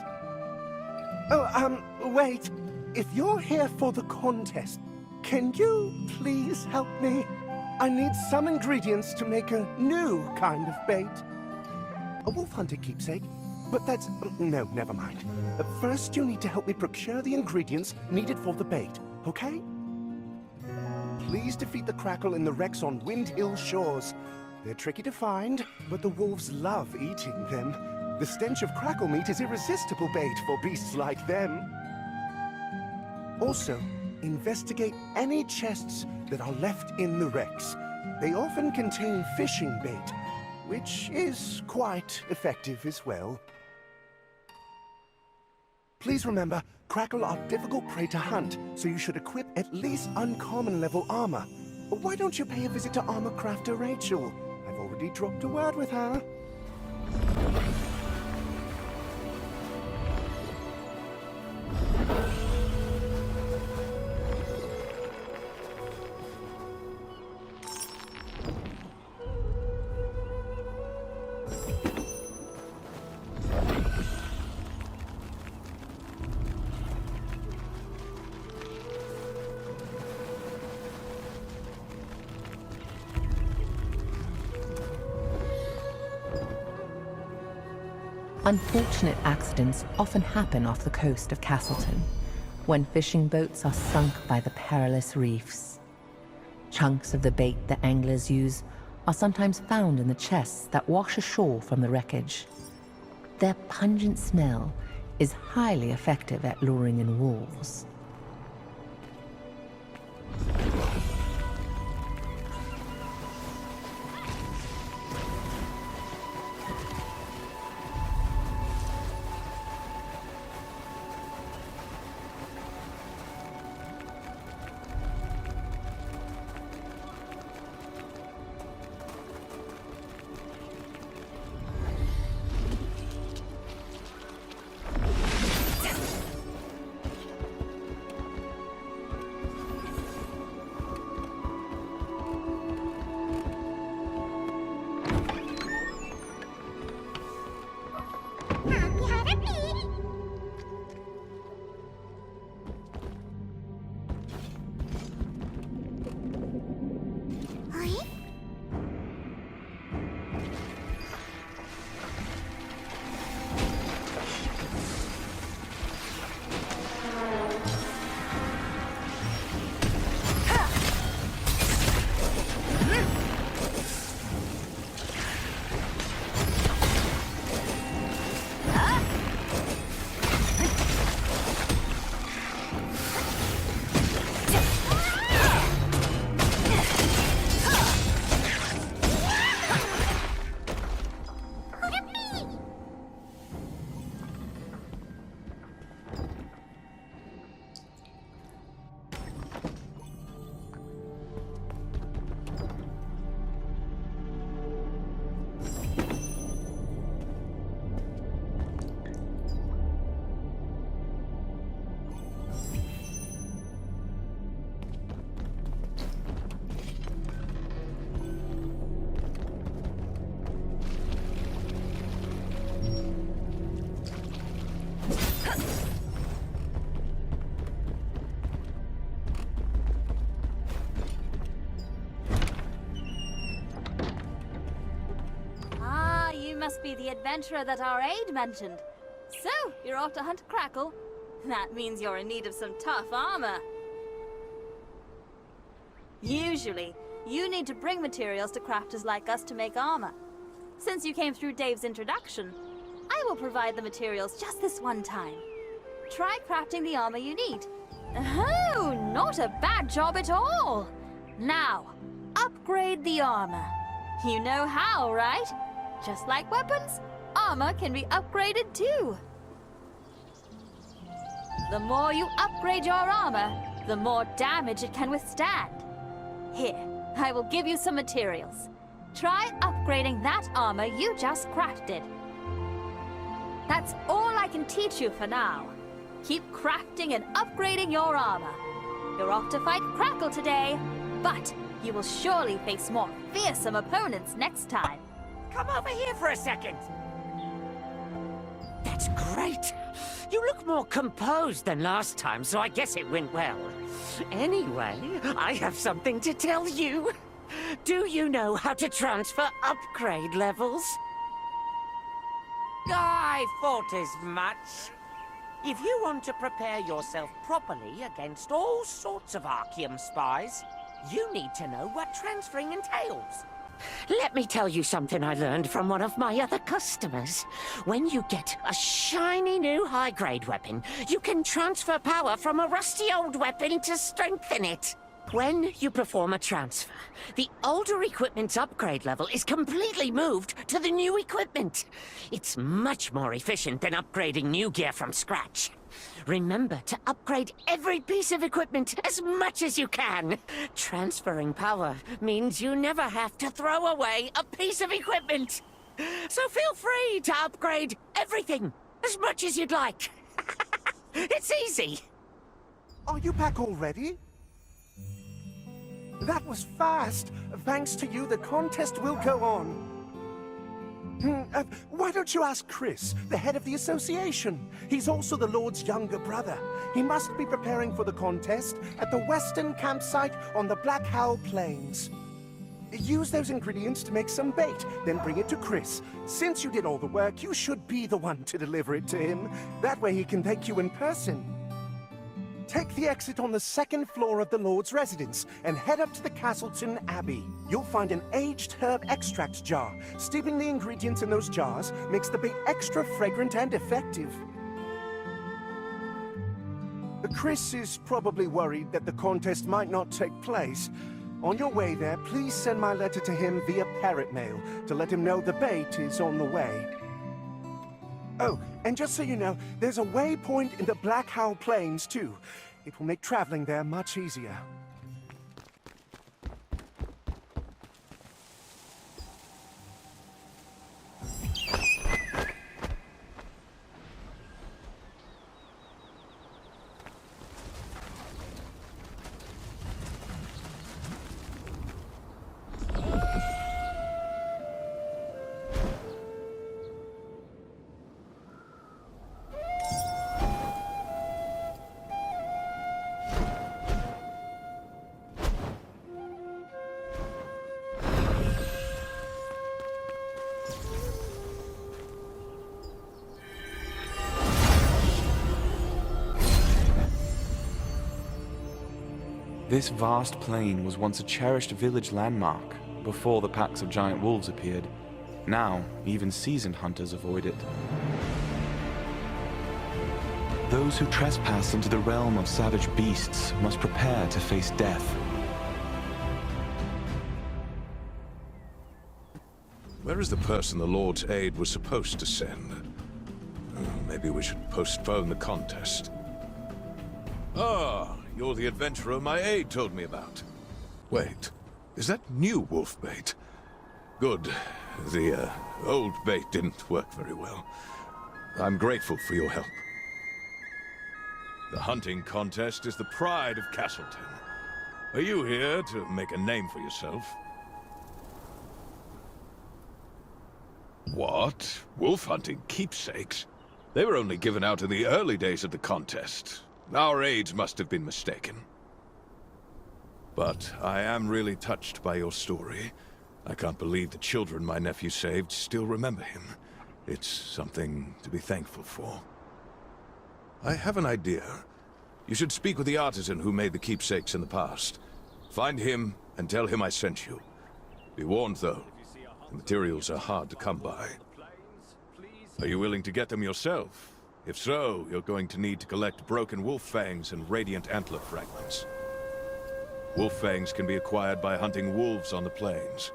[SPEAKER 3] Oh, wait. If you're here for the contest, can you please help me? I need some ingredients to make a new kind of bait. A wolf hunter keepsake? But that's... no, never mind. First, you need to help me procure the ingredients needed for the bait, okay? Please defeat the Crackle in the wrecks on Windhill Shores. They're tricky to find, but the wolves love eating them. The stench of crackle meat is irresistible bait for beasts like them. Also, investigate any chests that are left in the wrecks. They often contain fishing bait, which is quite effective as well. Please remember, Crackle are difficult prey to hunt, so you should equip at least uncommon level armor. Why don't you pay a visit to armor crafter Rachel? I've already dropped a word with her.
[SPEAKER 1] Unfortunate accidents often happen off the coast of Castleton, when fishing boats are sunk by the perilous reefs. Chunks of the bait that anglers use are sometimes found in the chests that wash ashore from the wreckage. Their pungent smell is highly effective at luring in wolves.
[SPEAKER 4] must be the adventurer that our aide mentioned. So, you're off to hunt Crackle? That means you're in need of some tough armor. Usually, you need to bring materials to crafters like us to make armor. Since you came through Dave's introduction, I will provide the materials just this one time. Try crafting the armor you need. Oh, not a bad job at all! Now, upgrade the armor. You know how, right? Just like weapons, armor can be upgraded too. The more you upgrade your armor, the more damage it can withstand. Here, I will give you some materials. Try upgrading that armor you just crafted. That's all I can teach you for now. Keep crafting and upgrading your armor. You're off to fight Crackle today, but you will surely face more fearsome opponents next time.
[SPEAKER 22] Come over here for a second. That's great. You look more composed than last time, so I guess it went well. Anyway, I have something to tell you. Do you know how to transfer upgrade levels? I thought as much. If you want to prepare yourself properly against all sorts of Archeum spies, you need to know what transferring entails. Let me tell you something I learned from one of my other customers. When you get a shiny new high-grade weapon, you can transfer power from a rusty old weapon to strengthen it. When you perform a transfer, the older equipment's upgrade level is completely moved to the new equipment. It's much more efficient than upgrading new gear from scratch. Remember to upgrade every piece of equipment as much as you can. Transferring power means you never have to throw away a piece of equipment. So feel free to upgrade everything as much as you'd like. It's easy.
[SPEAKER 3] Are you back already? That was fast. Thanks to you, the contest will go on. Why don't you ask Chris, the head of the association? He's also the Lord's younger brother. He must be preparing for the contest at the western campsite on the Black Howl Plains. Use those ingredients to make some bait, then bring it to Chris. Since you did all the work, you should be the one to deliver it to him. That way he can thank you in person. Take the exit on the second floor of the Lord's residence and head up to the Castleton Abbey. You'll find an aged herb extract jar. Steeping the ingredients in those jars makes the bait extra fragrant and effective. Chris is probably worried that the contest might not take place. On your way there, please send my letter to him via parrot mail to let him know the bait is on the way. Oh, and just so you know, there's a waypoint in the Black Howl Plains, too. It will make traveling there much easier.
[SPEAKER 10] This vast plain was once a cherished village landmark before the packs of giant wolves appeared. Now, even seasoned hunters avoid it. Those who trespass into the realm of savage beasts must prepare to face death.
[SPEAKER 2] Where is the person the Lord's aide was supposed to send? Maybe we should postpone the contest. Ah, you're the adventurer my aide told me about. Wait, is that new wolf bait? Good. The old bait didn't work very well. I'm grateful for your help. The hunting contest is the pride of Castleton. Are you here to make a name for yourself? What? Wolf hunting keepsakes? They were only given out in the early days of the contest. Our aides must have been mistaken. But I am really touched by your story. I can't believe the children my nephew saved still remember him. It's something to be thankful for. I have an idea. You should speak with the artisan who made the keepsakes in the past. Find him and tell him I sent you. Be warned, though. The materials are hard to come by. Are you willing to get them yourself? If so, you're going to need to collect broken wolf fangs and radiant antler fragments. Wolf fangs can be acquired by hunting wolves on the plains.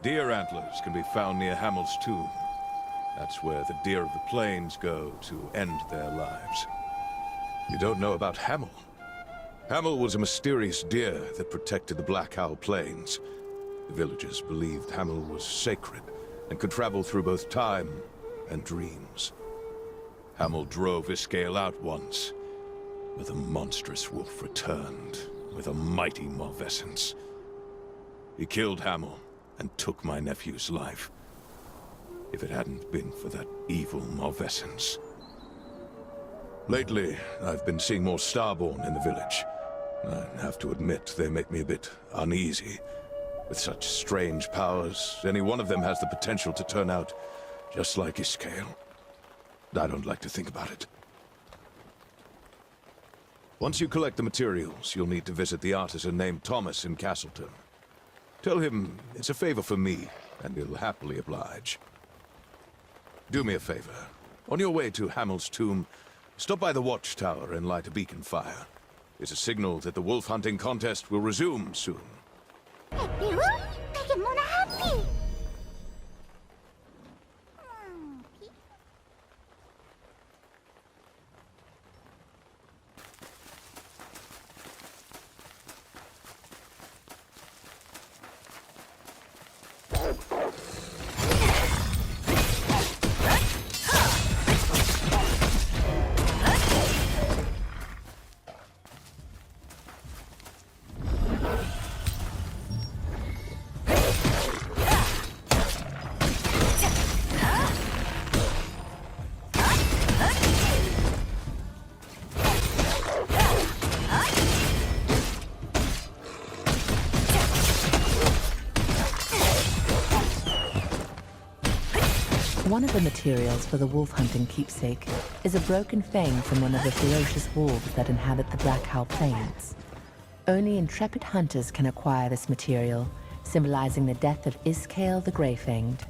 [SPEAKER 2] Deer antlers can be found near Hamel's tomb. That's where the deer of the plains go to end their lives. You don't know about Hamel? Hamel was a mysterious deer that protected the Black Owl Plains. The villagers believed Hamel was sacred and could travel through both time and dreams. Hamel drove Iskael out once, but the monstrous wolf returned with a mighty malvescence. He killed Hamel and took my nephew's life. If it hadn't been for that evil malvescence. Lately, I've been seeing more Starborn in the village. I have to admit, they make me a bit uneasy. With such strange powers, any one of them has the potential to turn out just like Iskael. I don't like to think about it. Once you collect the materials, you'll need to visit the artisan named Thomas in Castleton. Tell him it's a favor for me, and he'll happily oblige. Do me a favor. On your way to Hamel's tomb, stop by the watchtower and light a beacon fire. It's a signal that the wolf hunting contest will resume soon.
[SPEAKER 1] One of the materials for the wolf hunting keepsake is a broken fang from one of the ferocious wolves that inhabit the Black Owl Plains. Only intrepid hunters can acquire this material, symbolizing the death of Iskael the Grey-Fanged.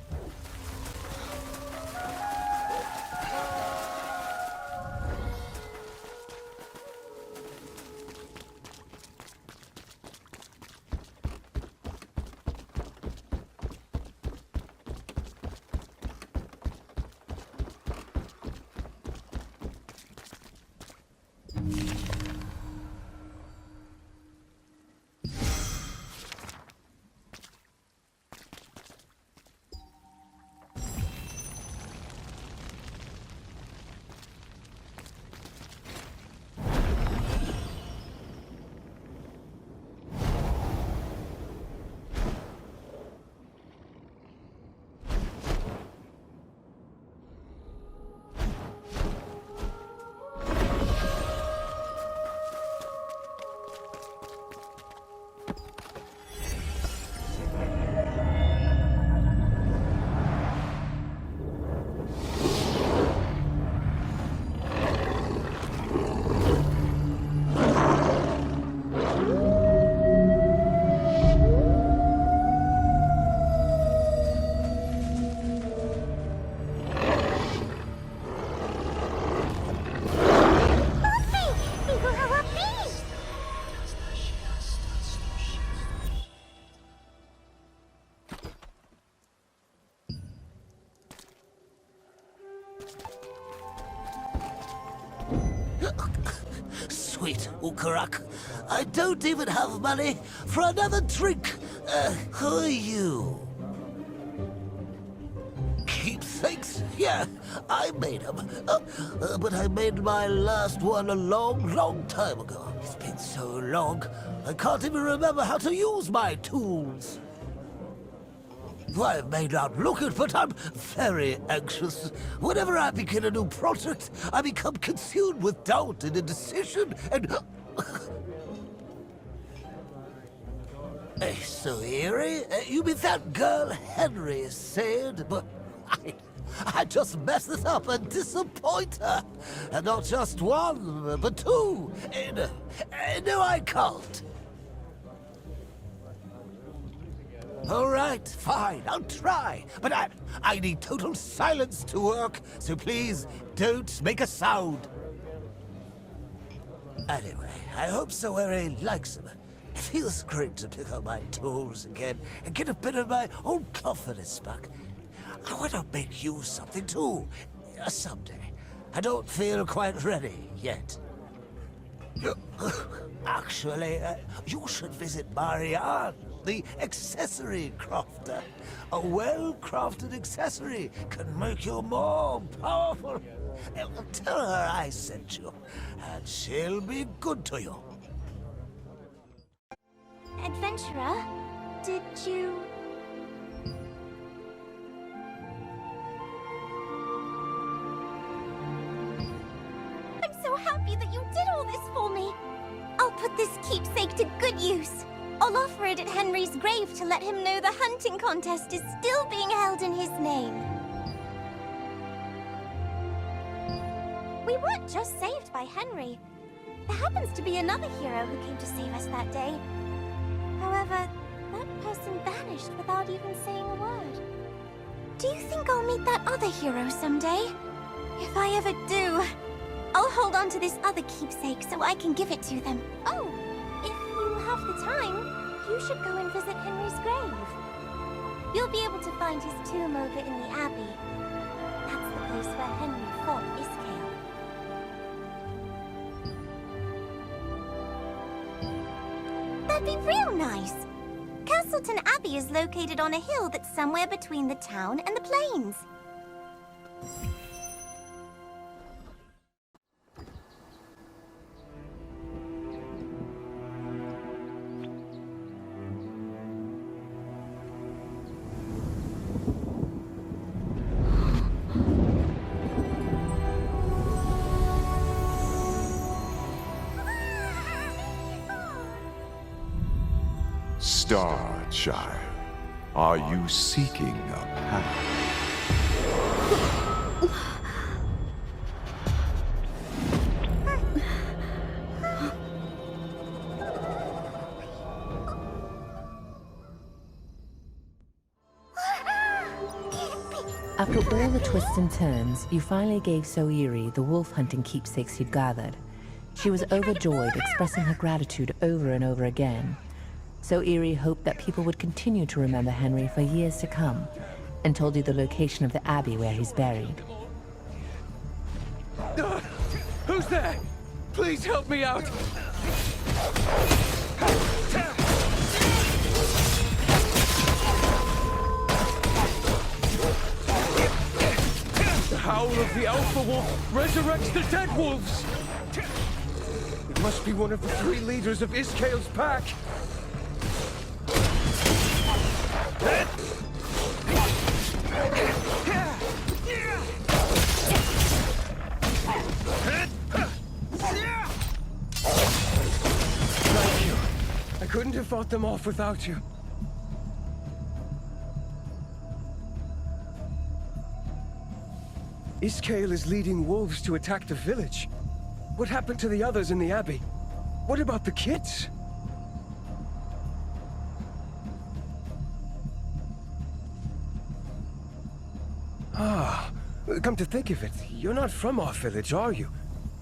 [SPEAKER 5] Sweet Ukurak, I don't even have money for another drink. Who are you? Keepsakes? Yeah, I made them. But I made my last one a long time ago. It's been so long, I can't even remember how to use my tools. I may not look it, but I'm very anxious. Whenever I begin a new project, I become consumed with doubt and indecision, and... So eerie? You mean that girl Henry said? But I just messed this up and disappoint her. And not just one, but two. No, I can't. All right, fine, I'll try. But I need total silence to work, so please don't make a sound. Anyway, I hope Saweri likes them. It feels great to pick up my tools again and get a bit of my old confidence back. I want to make you something too, someday. I don't feel quite ready yet. Actually, you should visit Marianne, the accessory crafter. A well-crafted accessory can make you more powerful. Tell her I sent you, and she'll be good to you.
[SPEAKER 21] Adventurer, did you... I'm so happy that you did all this for me. I'll put this keepsake to good use. I'll offer it at Henry's grave to let him know the hunting contest is still being held in his name. We weren't just saved by Henry. There happens to be another hero who came to save us that day. However, that person vanished without even saying a word. Do you think I'll meet that other hero someday? If I ever do, I'll hold on to this other keepsake so I can give it to them. Oh, if you have the time, you should go and visit Henry's grave. You'll be able to find his tomb over in the Abbey. That's the place where Henry fought Iskael. That'd be real nice. Castleton Abbey is located on a hill that's somewhere between the town and the plains.
[SPEAKER 9] Star Child, are you seeking a path?
[SPEAKER 1] After all the twists and turns, you finally gave Soiri the wolf-hunting keepsakes you'd gathered. She was overjoyed, expressing her gratitude over and over again. Soiri hoped that people would continue to remember Henry for years to come, and told you the location of the abbey where he's buried.
[SPEAKER 12] Who's there? Please help me out! The howl of the Alpha Wolf resurrects the dead wolves! It must be one of the 3 leaders of Iskael's pack! Thank you. I couldn't have fought them off without you. Iskael is leading wolves to attack the village. What happened to the others in the Abbey? What about the kids? Ah, come to think of it, you're not from our village, are you?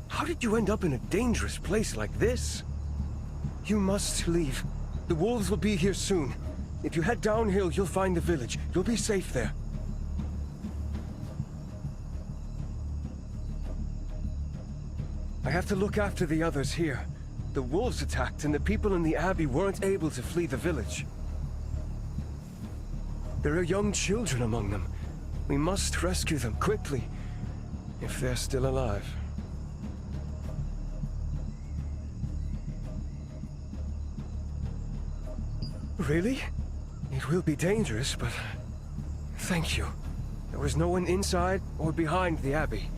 [SPEAKER 12] How did you end up in a dangerous place like this? You must leave. The wolves will be here soon. If you head downhill, you'll find the village. You'll be safe there. I have to look after the others here. The wolves attacked and the people in the Abbey weren't able to flee the village. There are young children among them. We must rescue them quickly, if they're still alive. Really? It will be dangerous, but thank you. There was no one inside or behind the Abbey.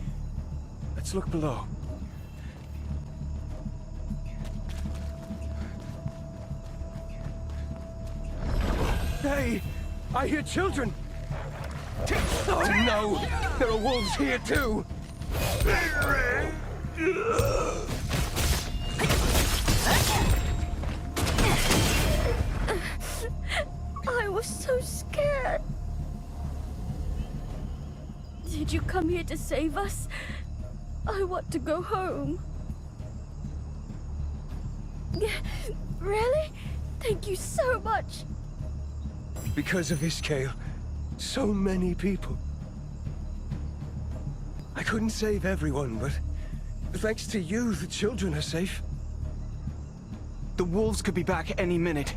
[SPEAKER 12] Let's look below.
[SPEAKER 11] away! I hear children! Oh no! There are wolves here too!
[SPEAKER 13] I was so scared. Did you come here to save us? I want to go home. Really? Thank you so much.
[SPEAKER 11] Because of Iskale, so many people. I couldn't save everyone, but thanks to you, the children are safe.
[SPEAKER 10] The wolves could be back any minute.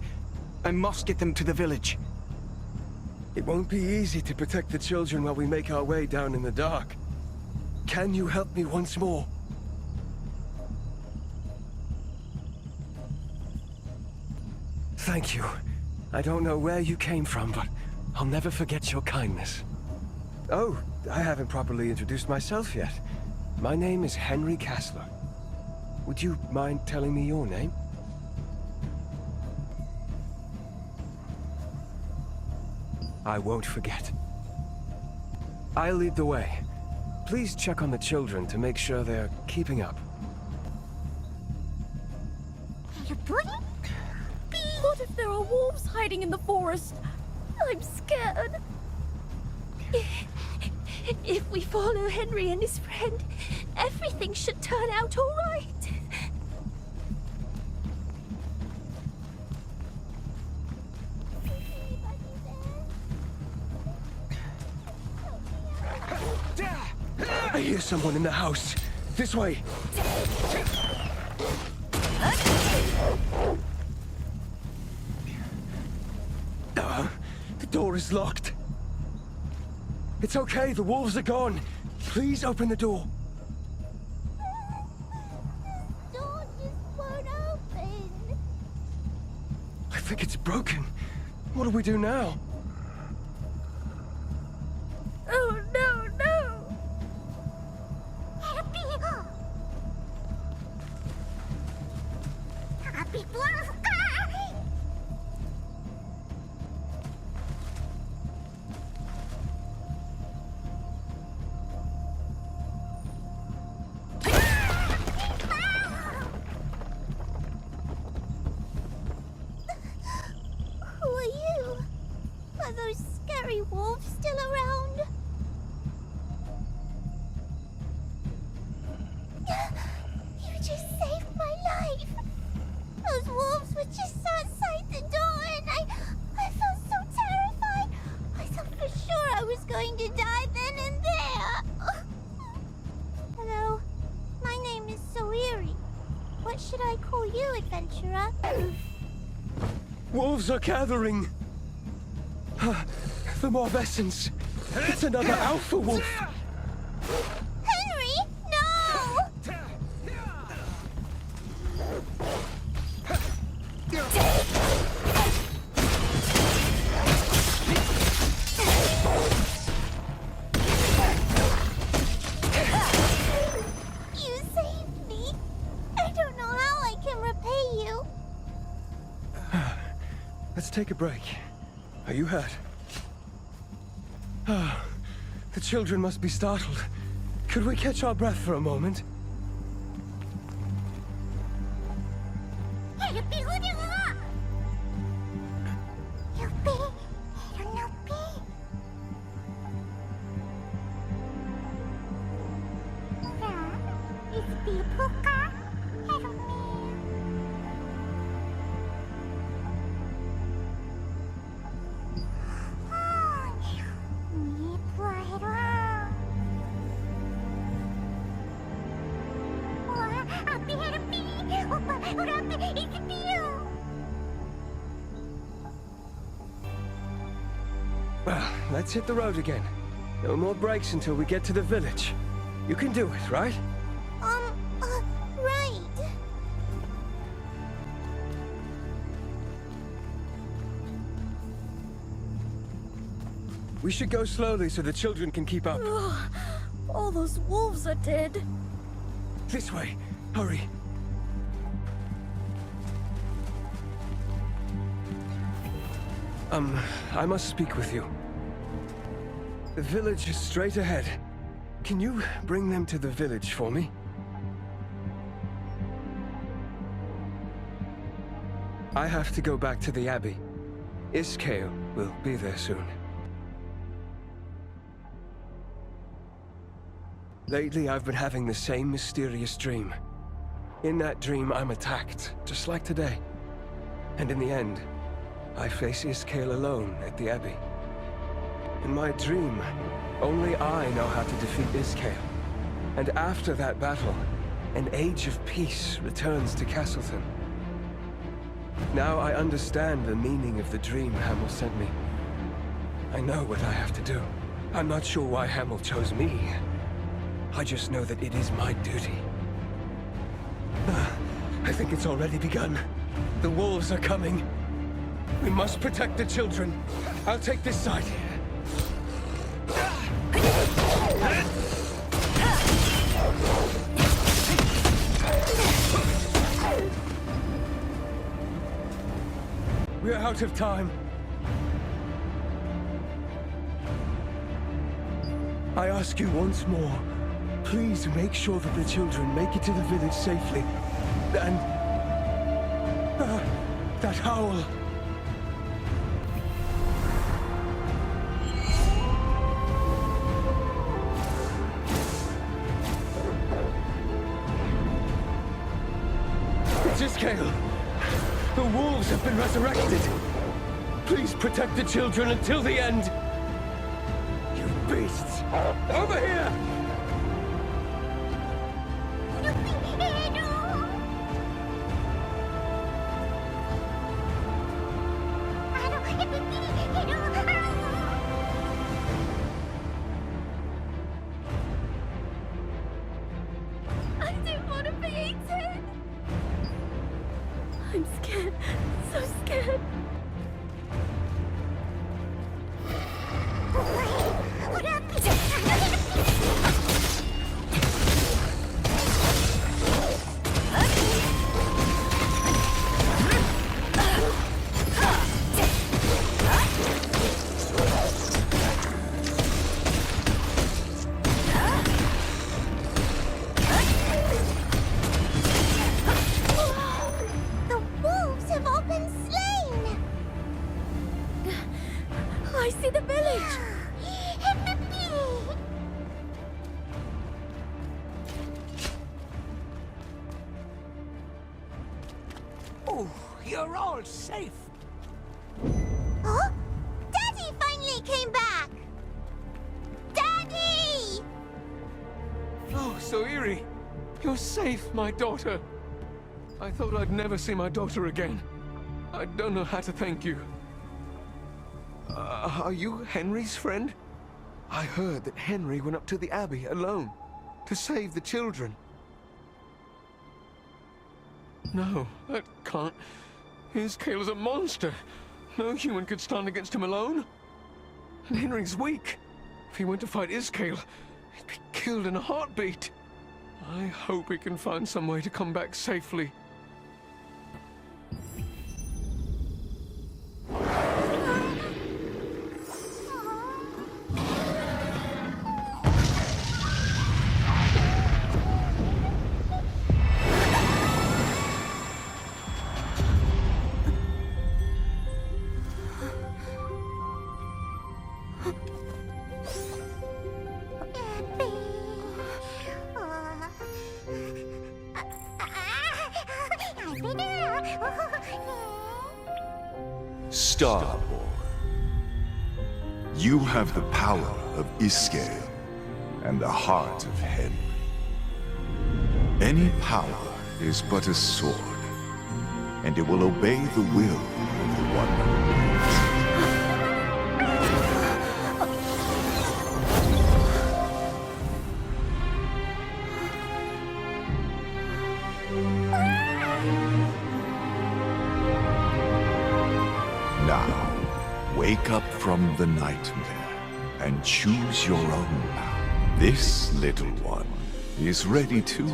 [SPEAKER 10] I must get them to the village.
[SPEAKER 11] It won't be easy to protect the children while we make our way down in the dark. Can you help me once more? Thank you. I don't know where you came from, but I'll never forget your kindness. Oh, I haven't properly introduced myself yet. My name is Henry Castler. Would you mind telling me your name? I won't forget. I'll lead the way. Please check on the children to make sure they're keeping up.
[SPEAKER 13] What if there are wolves hiding in the forest? I'm scared.
[SPEAKER 21] If we follow Henry and his friend, everything should turn out all right.
[SPEAKER 11] I hear someone in the house. This way. The door is locked. It's okay, the wolves are gone. Please open the door.
[SPEAKER 21] The door just won't open.
[SPEAKER 11] I think it's broken. What do we do now?
[SPEAKER 13] Oh, no, no!
[SPEAKER 21] Who are you? Are those scary wolves still around? You just saved my life. Those wolves were just outside the door and I felt so terrified. I thought for sure I was going to die then and there. Hello, my name is Soiri. What should I call you, adventurer?
[SPEAKER 11] Wolves are gathering. The Morvessens. It's another alpha wolf.
[SPEAKER 21] Henry, no! You saved me. I don't know how I can repay you.
[SPEAKER 11] Let's take a break. Are you hurt? The children must be startled. Could we catch our breath for a moment? Well, let's hit the road again. No more breaks until we get to the village. You can do it, right?
[SPEAKER 21] Right.
[SPEAKER 11] We should go slowly so the children can keep up.
[SPEAKER 13] All those wolves are dead.
[SPEAKER 11] This way. Hurry. I must speak with you. The village is straight ahead. Can you bring them to the village for me? I have to go back to the Abbey. Iskale will be there soon. Lately, I've been having the same mysterious dream. In that dream, I'm attacked, just like today. And in the end, I face Iskale alone at the Abbey. In my dream, only I know how to defeat Iskale. And after that battle, an age of peace returns to Castleton. Now I understand the meaning of the dream Hamel sent me. I know what I have to do. I'm not sure why Hamel chose me. I just know that it is my duty. I think it's already begun. The wolves are coming. We must protect the children. I'll take this side. We're out of time. I ask you once more, please make sure that the children make it to the village safely. And... that howl. It's Iskale. The wolves have been resurrected. Please protect the children until the end. You beasts! Over here!
[SPEAKER 13] I don't want to be eaten! I'm scared. So scared.
[SPEAKER 21] The wolves have all been slain!
[SPEAKER 13] I see the village!
[SPEAKER 5] Oh, you're all safe.
[SPEAKER 21] Huh? Daddy finally came back! Daddy!
[SPEAKER 11] Oh, Soiri! You're safe, my daughter. I thought I'd never see my daughter again. I don't know how to thank you. Are you Henry's friend? I heard that Henry went up to the Abbey alone to save the children. No, that can't. Iskale's a monster. No human could stand against him alone. And Henry's weak. If he went to fight Iskale, he'd be killed in a heartbeat. I hope he can find some way to come back safely.
[SPEAKER 9] Starborn, you have the power of Iskale and the heart of Henry. Any power is but a sword, and it will obey the will of the one who Now, wake up from the nightmare and choose your own path. This little one is ready too.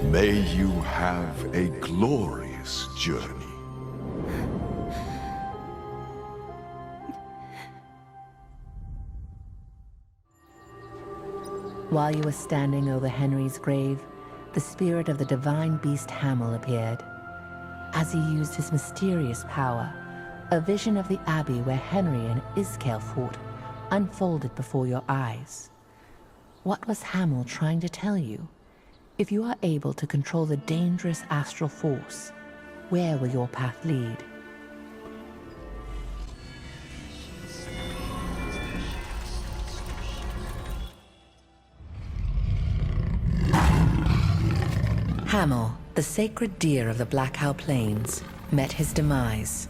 [SPEAKER 9] May you have a glorious journey.
[SPEAKER 1] While you were standing over Henry's grave, the spirit of the divine beast Hamel appeared. As he used his mysterious power, a vision of the abbey where Henry and Iskael fought unfolded before your eyes. What was Hamel trying to tell you? If you are able to control the dangerous astral force, where will your path lead? Hamel, the sacred deer of the Blackhow Plains, met his demise.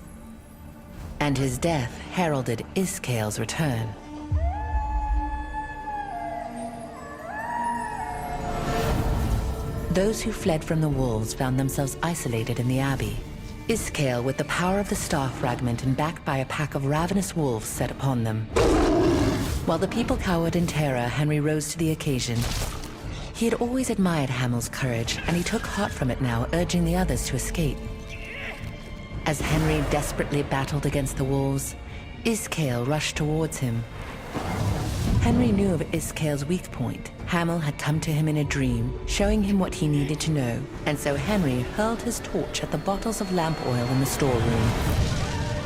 [SPEAKER 1] And his death heralded Iskael's return. Those who fled from the wolves found themselves isolated in the abbey. Iskael, with the power of the star fragment and backed by a pack of ravenous wolves, set upon them. While the people cowered in terror, Henry rose to the occasion. He had always admired Hamel's courage, and he took heart from it now, urging the others to escape. As Henry desperately battled against the wolves, Iskael rushed towards him. Henry knew of Iskael's weak point. Hamel had come to him in a dream, showing him what he needed to know, and so Henry hurled his torch at the bottles of lamp oil in the storeroom.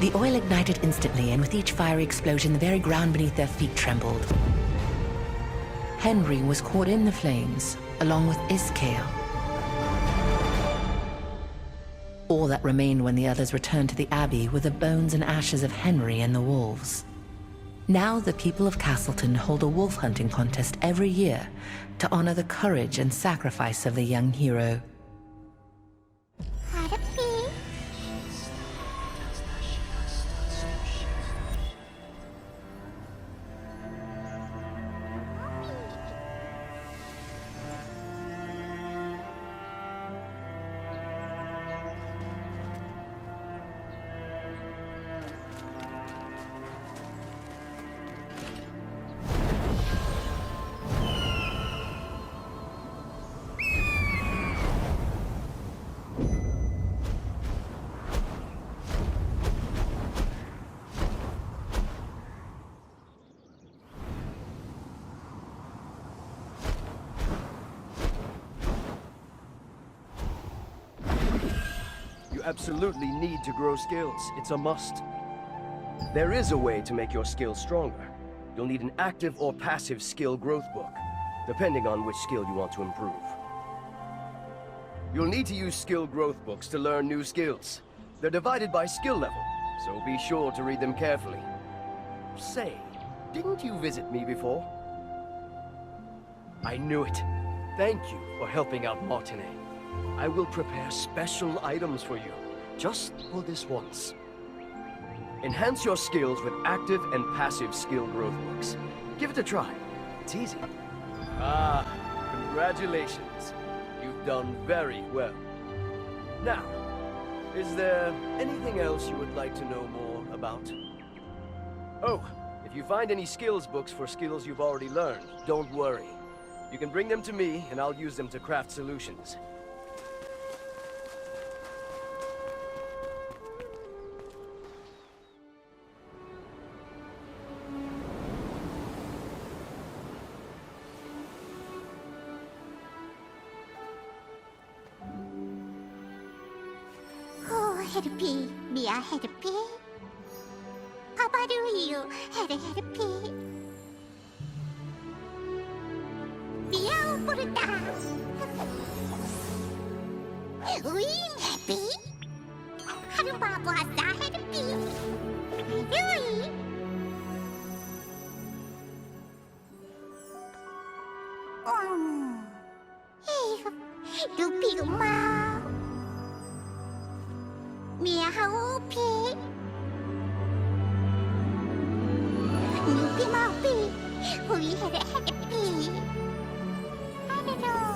[SPEAKER 1] The oil ignited instantly, and with each fiery explosion, the very ground beneath their feet trembled. Henry was caught in the flames, along with Iskael. All that remained when the others returned to the abbey were the bones and ashes of Henry and the wolves. Now the people of Castleton hold a wolf hunting contest every year to honor the courage and sacrifice of the young hero.
[SPEAKER 11] Absolutely need to grow skills. It's a must. There is a way to make your skills stronger. You'll need an active or passive skill growth book, depending on which skill you want to improve. You'll need to use skill growth books to learn new skills. They're divided by skill level, so be sure to read them carefully. Say, didn't you visit me before? I knew it. Thank you for helping out Martinet. I will prepare special items for you, just for this once. Enhance your skills with active and passive skill growth books. Give it a try. It's easy. Ah, congratulations. You've done very well. Now, is there anything else you would like to know more about? Oh, if you find any skills books for skills you've already learned, don't worry. You can bring them to me, and I'll use them to craft solutions.
[SPEAKER 21] Helpy, Mia helpy. Papa do you helpy. Mia porta. Win happy. Harum papa asa helpy. Doi. Hey, do pig ma. Mia happy. Nupi mapi. We had a happy. I don't know.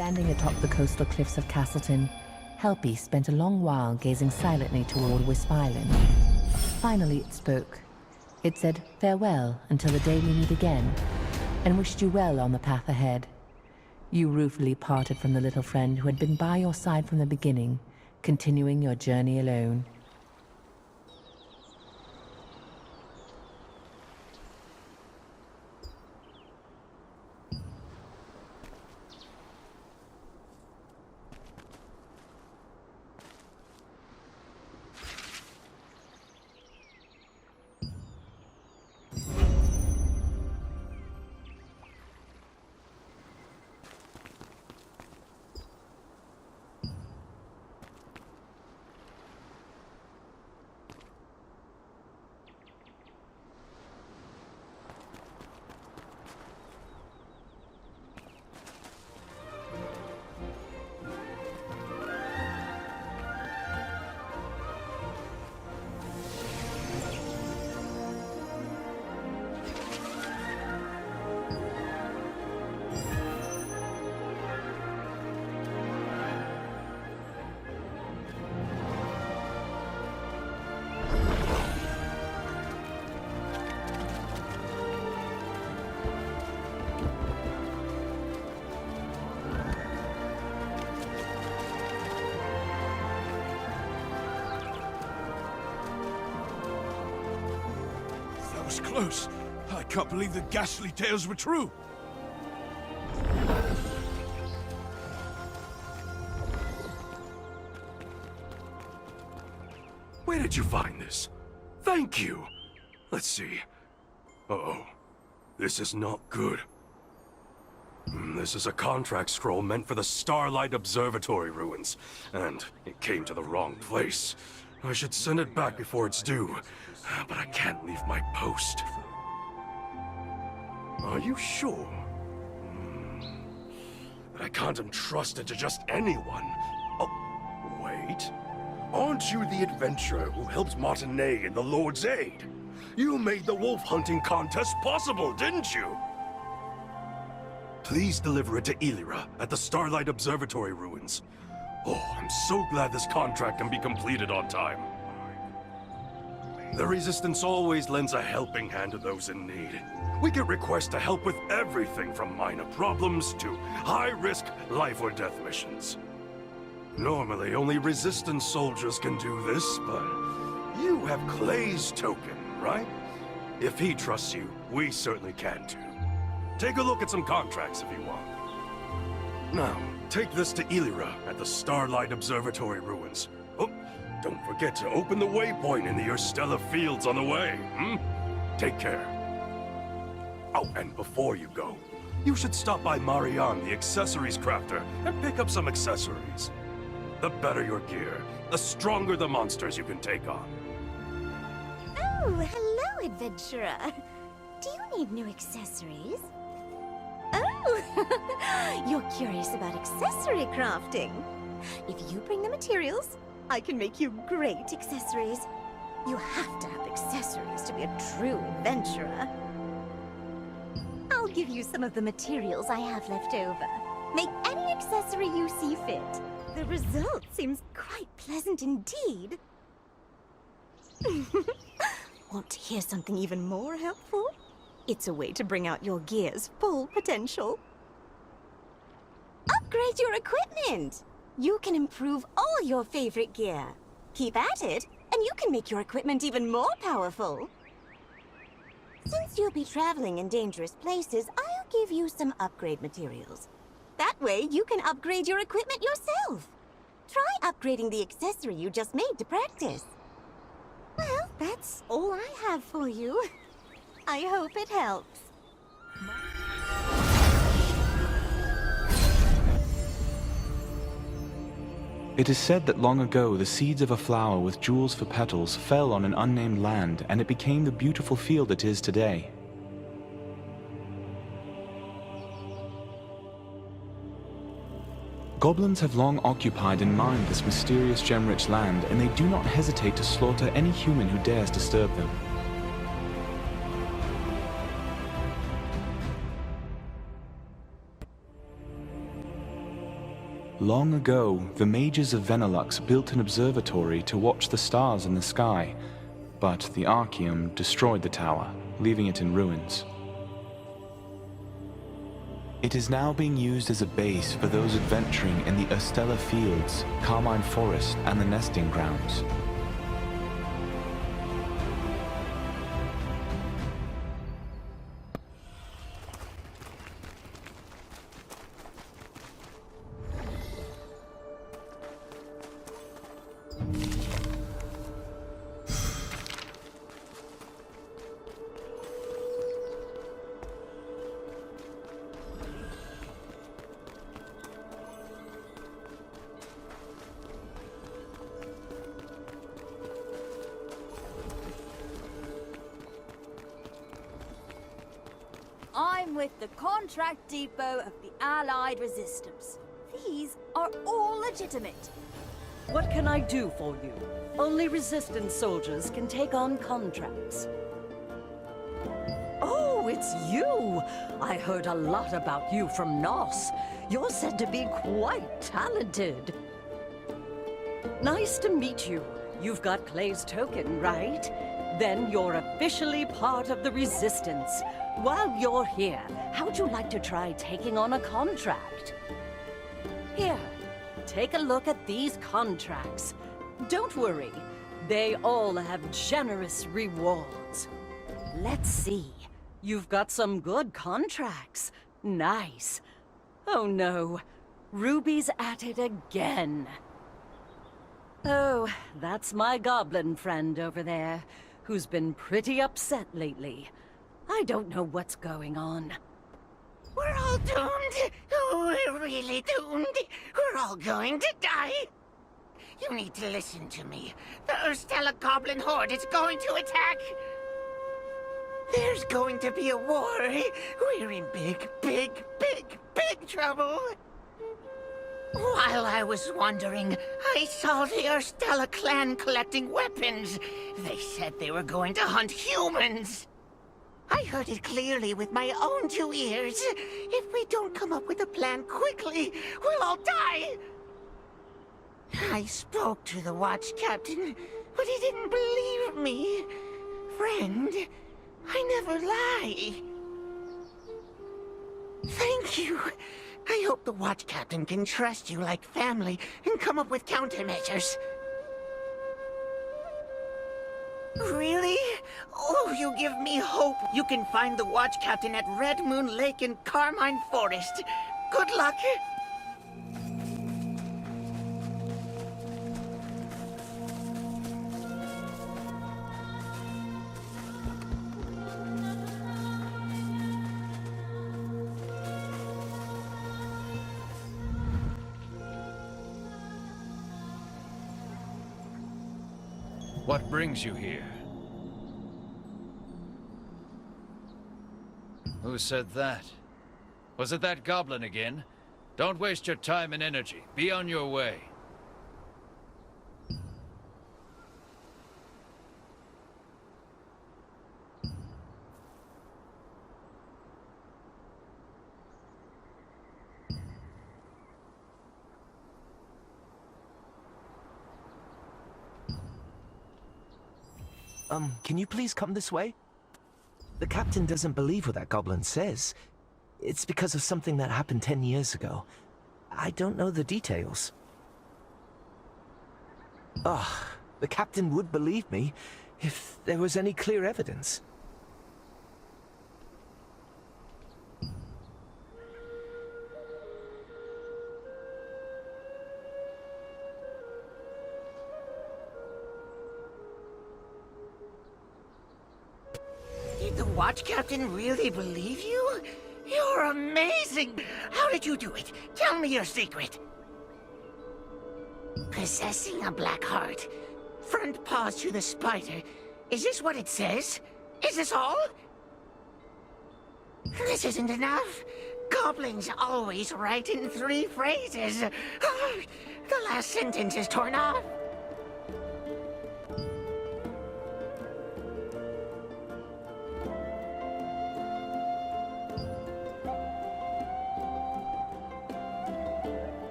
[SPEAKER 1] Standing atop the coastal cliffs of Castleton, Helpy spent a long while gazing silently toward Wisp Island. Finally it spoke. It said farewell until the day we meet again, and wished you well on the path ahead. You ruefully parted from the little friend who had been by your side from the beginning, continuing your journey alone.
[SPEAKER 2] Was close. I can't believe the ghastly tales were true.
[SPEAKER 14] Where did you find this? Thank you. Let's see. Uh-oh. This is not good. This is a contract scroll meant for the Starlight Observatory ruins, and it came to the wrong place. I should send it back before it's due, but I can't leave my post. Are you sure? That I can't entrust it to just anyone? Oh, wait. Aren't you the adventurer who helped Martinet in the Lord's Aid? You made the wolf hunting contest possible, didn't you? Please deliver it to Elira at the Starlight Observatory ruins. Oh, I'm so glad this contract can be completed on time. The Resistance always lends a helping hand to those in need. We get requests to help with everything from minor problems to high-risk life-or-death missions. Normally, only Resistance soldiers can do this, but you have Clay's token, right? If he trusts you, we certainly can too. Take a look at some contracts if you want. Now, take this to Elira at the Starlight Observatory ruins. Oh, don't forget to open the waypoint in the Urstella Fields on the way, Take care. Oh, and before you go, you should stop by Marianne, the accessories crafter, and pick up some accessories. The better your gear, the stronger the monsters you can take on.
[SPEAKER 21] Oh, hello, adventurer. Do you need new accessories? Oh, you're curious about accessory crafting. If you bring the materials, I can make you great accessories. You have to have accessories to be a true adventurer. I'll give you some of the materials I have left over. Make any accessory you see fit. The result seems quite pleasant indeed. Want to hear something even more helpful? It's a way to bring out your gear's full potential. Upgrade your equipment! You can improve all your favorite gear. Keep at it, and you can make your equipment even more powerful. Since you'll be traveling in dangerous places, I'll give you some upgrade materials. That way, you can upgrade your equipment yourself. Try upgrading the accessory you just made to practice. Well, that's all I have for you. I hope it helps.
[SPEAKER 10] It is said that long ago the seeds of a flower with jewels for petals fell on an unnamed land, and it became the beautiful field it is today. Goblins have long occupied and mined this mysterious gem-rich land, and they do not hesitate to slaughter any human who dares disturb them. Long ago, the mages of Venelux built an observatory to watch the stars in the sky, but the Archaeum destroyed the tower, leaving it in ruins. It is now being used as a base for those adventuring in the Estella Fields, Carmine Forest, and the nesting grounds.
[SPEAKER 4] I'm with the contract depot of the Allied Resistance. These are all legitimate.
[SPEAKER 15] What can I do for you? Only Resistance soldiers can take on contracts. Oh, it's you! I heard a lot about you from Nos. You're said to be quite talented. Nice to meet you. You've got Clay's token, right? Then you're officially part of the Resistance. While you're here, how'd you like to try taking on a contract? Here, take a look at these contracts. Don't worry, they all have generous rewards. Let's see, you've got some good contracts. Nice. Oh no, Ruby's at it again. Oh, that's my goblin friend over there, who's been pretty upset lately. I don't know what's going on.
[SPEAKER 22] We're all doomed. We're really doomed. We're all going to die. You need to listen to me. The Urstella Goblin Horde is going to attack. There's going to be a war. We're in big trouble. While I was wandering, I saw the Urstella clan collecting weapons. They said they were going to hunt humans. I heard it clearly with my own 2 ears. If we don't come up with a plan quickly, we'll all die. I spoke to the watch captain, but he didn't believe me. Friend, I never lie. Thank you. I hope the watch captain can trust you like family and come up with countermeasures. Really? Oh, you give me hope. You can find the watch captain at Red Moon Lake in Carmine Forest. Good luck.
[SPEAKER 16] What brings you here? Who said that? Was it that goblin again? Don't waste your time and energy. Be on your way.
[SPEAKER 23] Can you please come this way? The captain doesn't believe what that goblin says. It's because of something that happened 10 years ago. I don't know the details. The captain would believe me if there was any clear evidence.
[SPEAKER 22] Did the watch captain really believe you? You're amazing! How did you do it? Tell me your secret. Possessing a black heart. Front paws to the spider. Is this what it says? Is this all? This isn't enough. Goblins always write in 3 phrases. The last sentence is torn off.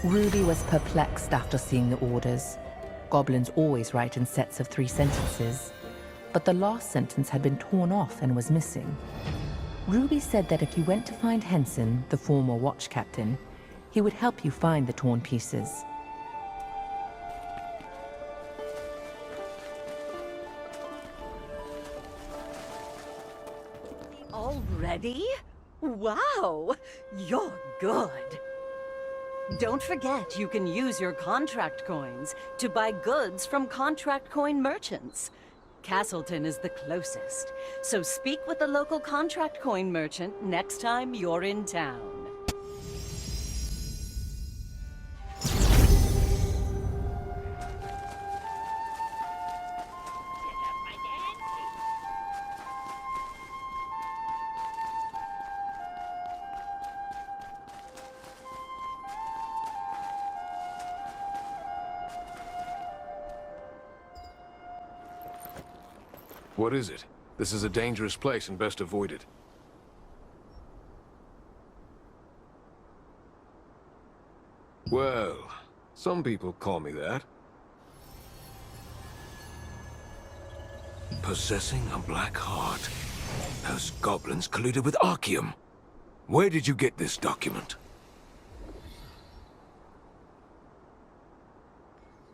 [SPEAKER 1] Ruby was perplexed after seeing the orders. Goblins always write in sets of 3 sentences, but the last sentence had been torn off and was missing. Ruby said that if you went to find Henson, the former watch captain, he would help you find the torn pieces.
[SPEAKER 15] Already? Wow! You're good! Don't forget, you can use your contract coins to buy goods from contract coin merchants. Castleton is the closest, so speak with the local contract coin merchant next time you're in town.
[SPEAKER 2] What is it? This is a dangerous place and best avoided. Well, some people call me that. Possessing a black heart. Those goblins colluded with Archeum. Where did you get this document?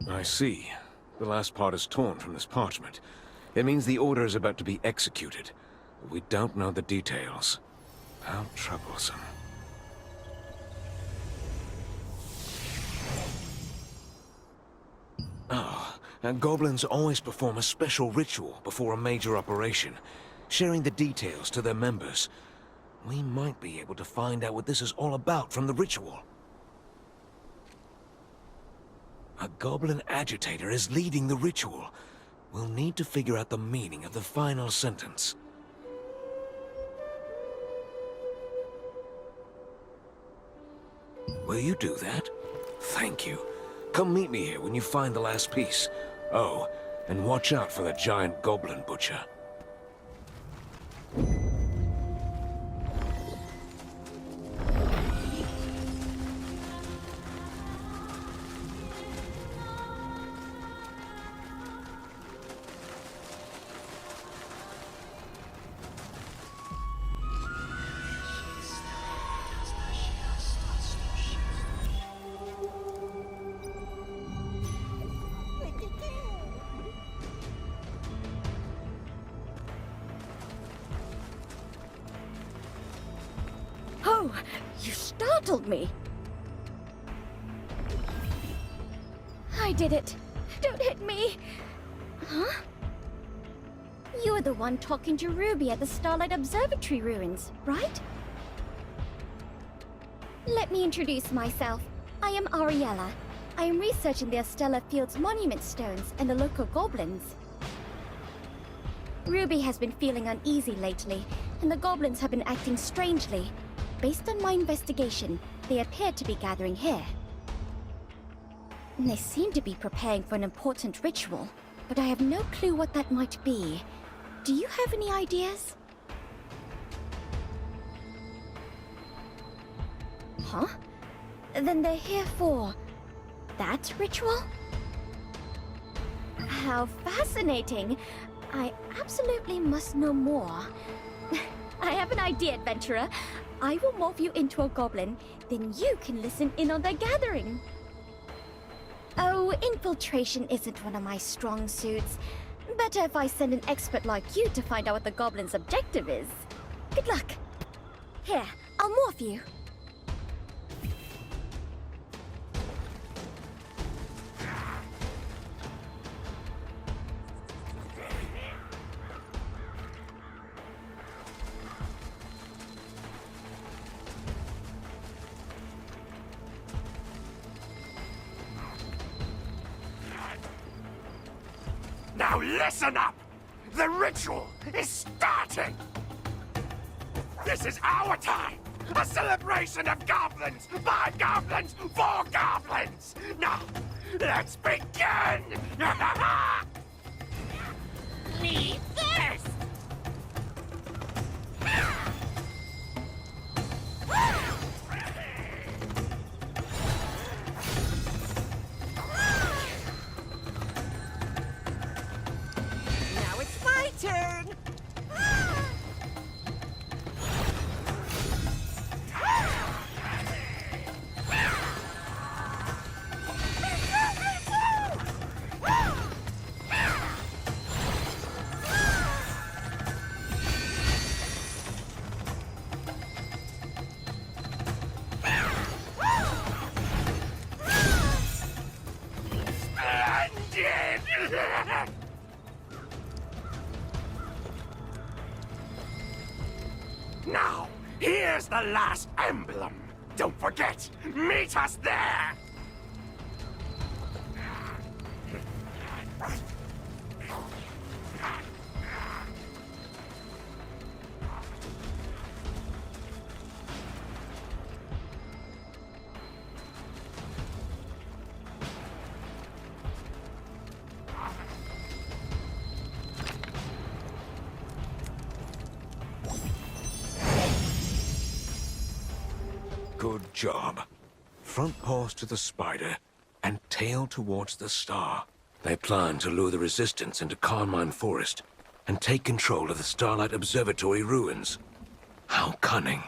[SPEAKER 2] I see. The last part is torn from this parchment. It means the order is about to be executed. But we don't know the details. How troublesome. And goblins always perform a special ritual before a major operation, sharing the details to their members. We might be able to find out what this is all about from the ritual. A goblin agitator is leading the ritual. We'll need to figure out the meaning of the final sentence. Will you do that? Thank you. Come meet me here when you find the last piece. Oh, and watch out for the giant goblin butcher.
[SPEAKER 13] Oh, you startled me. I did it. Don't hit me. Huh? You're the one talking to Ruby at the Starlight Observatory ruins, right? Let me introduce myself. I am Ariella. I am researching the Estella Fields monument stones and the local goblins. Ruby has been feeling uneasy lately, and the goblins have been acting strangely. Based on my investigation, they appear to be gathering here. They seem to be preparing for an important ritual, but I have no clue what that might be. Do you have any ideas? Huh? Then they're here for that ritual? How fascinating! I absolutely must know more. I have an idea, adventurer. I will morph you into a goblin, then you can listen in on their gathering. Oh, infiltration isn't one of my strong suits. Better if I send an expert like you to find out what the goblin's objective is. Good luck. Here, I'll morph you.
[SPEAKER 14] Now listen up! The ritual is starting! This is our time! A celebration of goblins! By goblins! For goblins! Now, let's begin! Me first! is the last emblem. Don't forget, meet us there!
[SPEAKER 12] Good job. Front paws to the spider, and tail towards the star. They plan to lure the Resistance into Carmine Forest, and take control of the Starlight Observatory ruins. How cunning.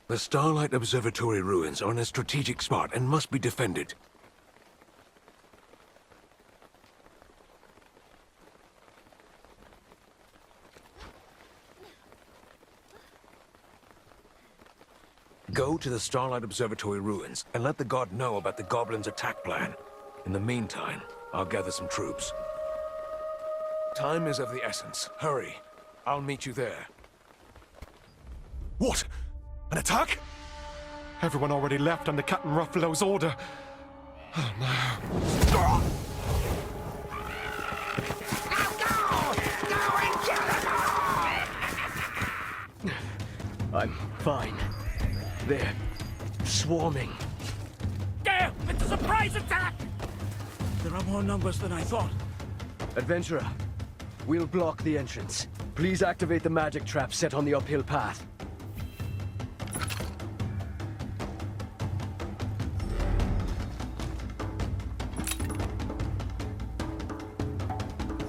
[SPEAKER 12] The Starlight Observatory ruins are in a strategic spot and must be defended. Go to the Starlight Observatory ruins and let the god know about the goblins' attack plan. In the meantime, I'll gather some troops. Time is of the essence. Hurry. I'll meet you there.
[SPEAKER 11] What? An attack? Everyone already left under Captain Ruffalo's order. Oh no. I'm fine. They're swarming.
[SPEAKER 14] Gale! It's a surprise attack!
[SPEAKER 11] There are more numbers than I thought. Adventurer, we'll block the entrance. Please activate the magic trap set on the uphill path.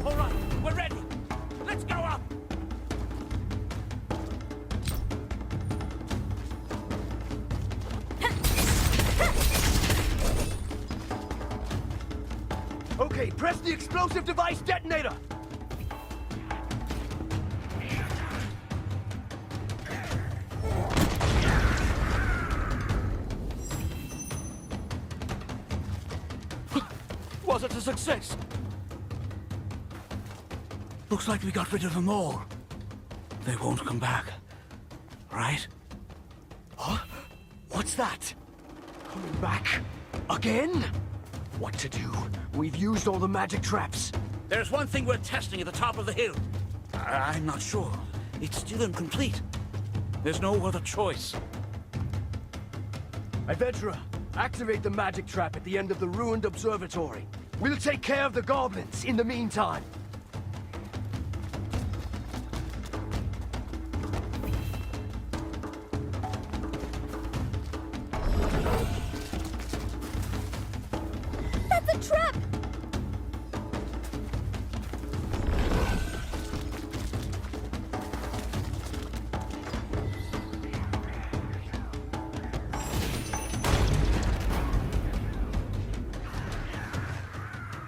[SPEAKER 14] All right, we're ready. Let's go up!
[SPEAKER 11] Okay, press the explosive device detonator!
[SPEAKER 6] Was it a success? Looks like we got rid of them all. They won't come back. Right?
[SPEAKER 11] Huh? What's that? Coming back? Again? What to do? We've used all the magic traps.
[SPEAKER 6] There's one thing we're testing at the top of the hill. I'm not sure. It's still incomplete. There's no other choice.
[SPEAKER 11] Adventurer, activate the magic trap at the end of the ruined observatory. We'll take care of the goblins in the meantime.
[SPEAKER 21] That's a trap!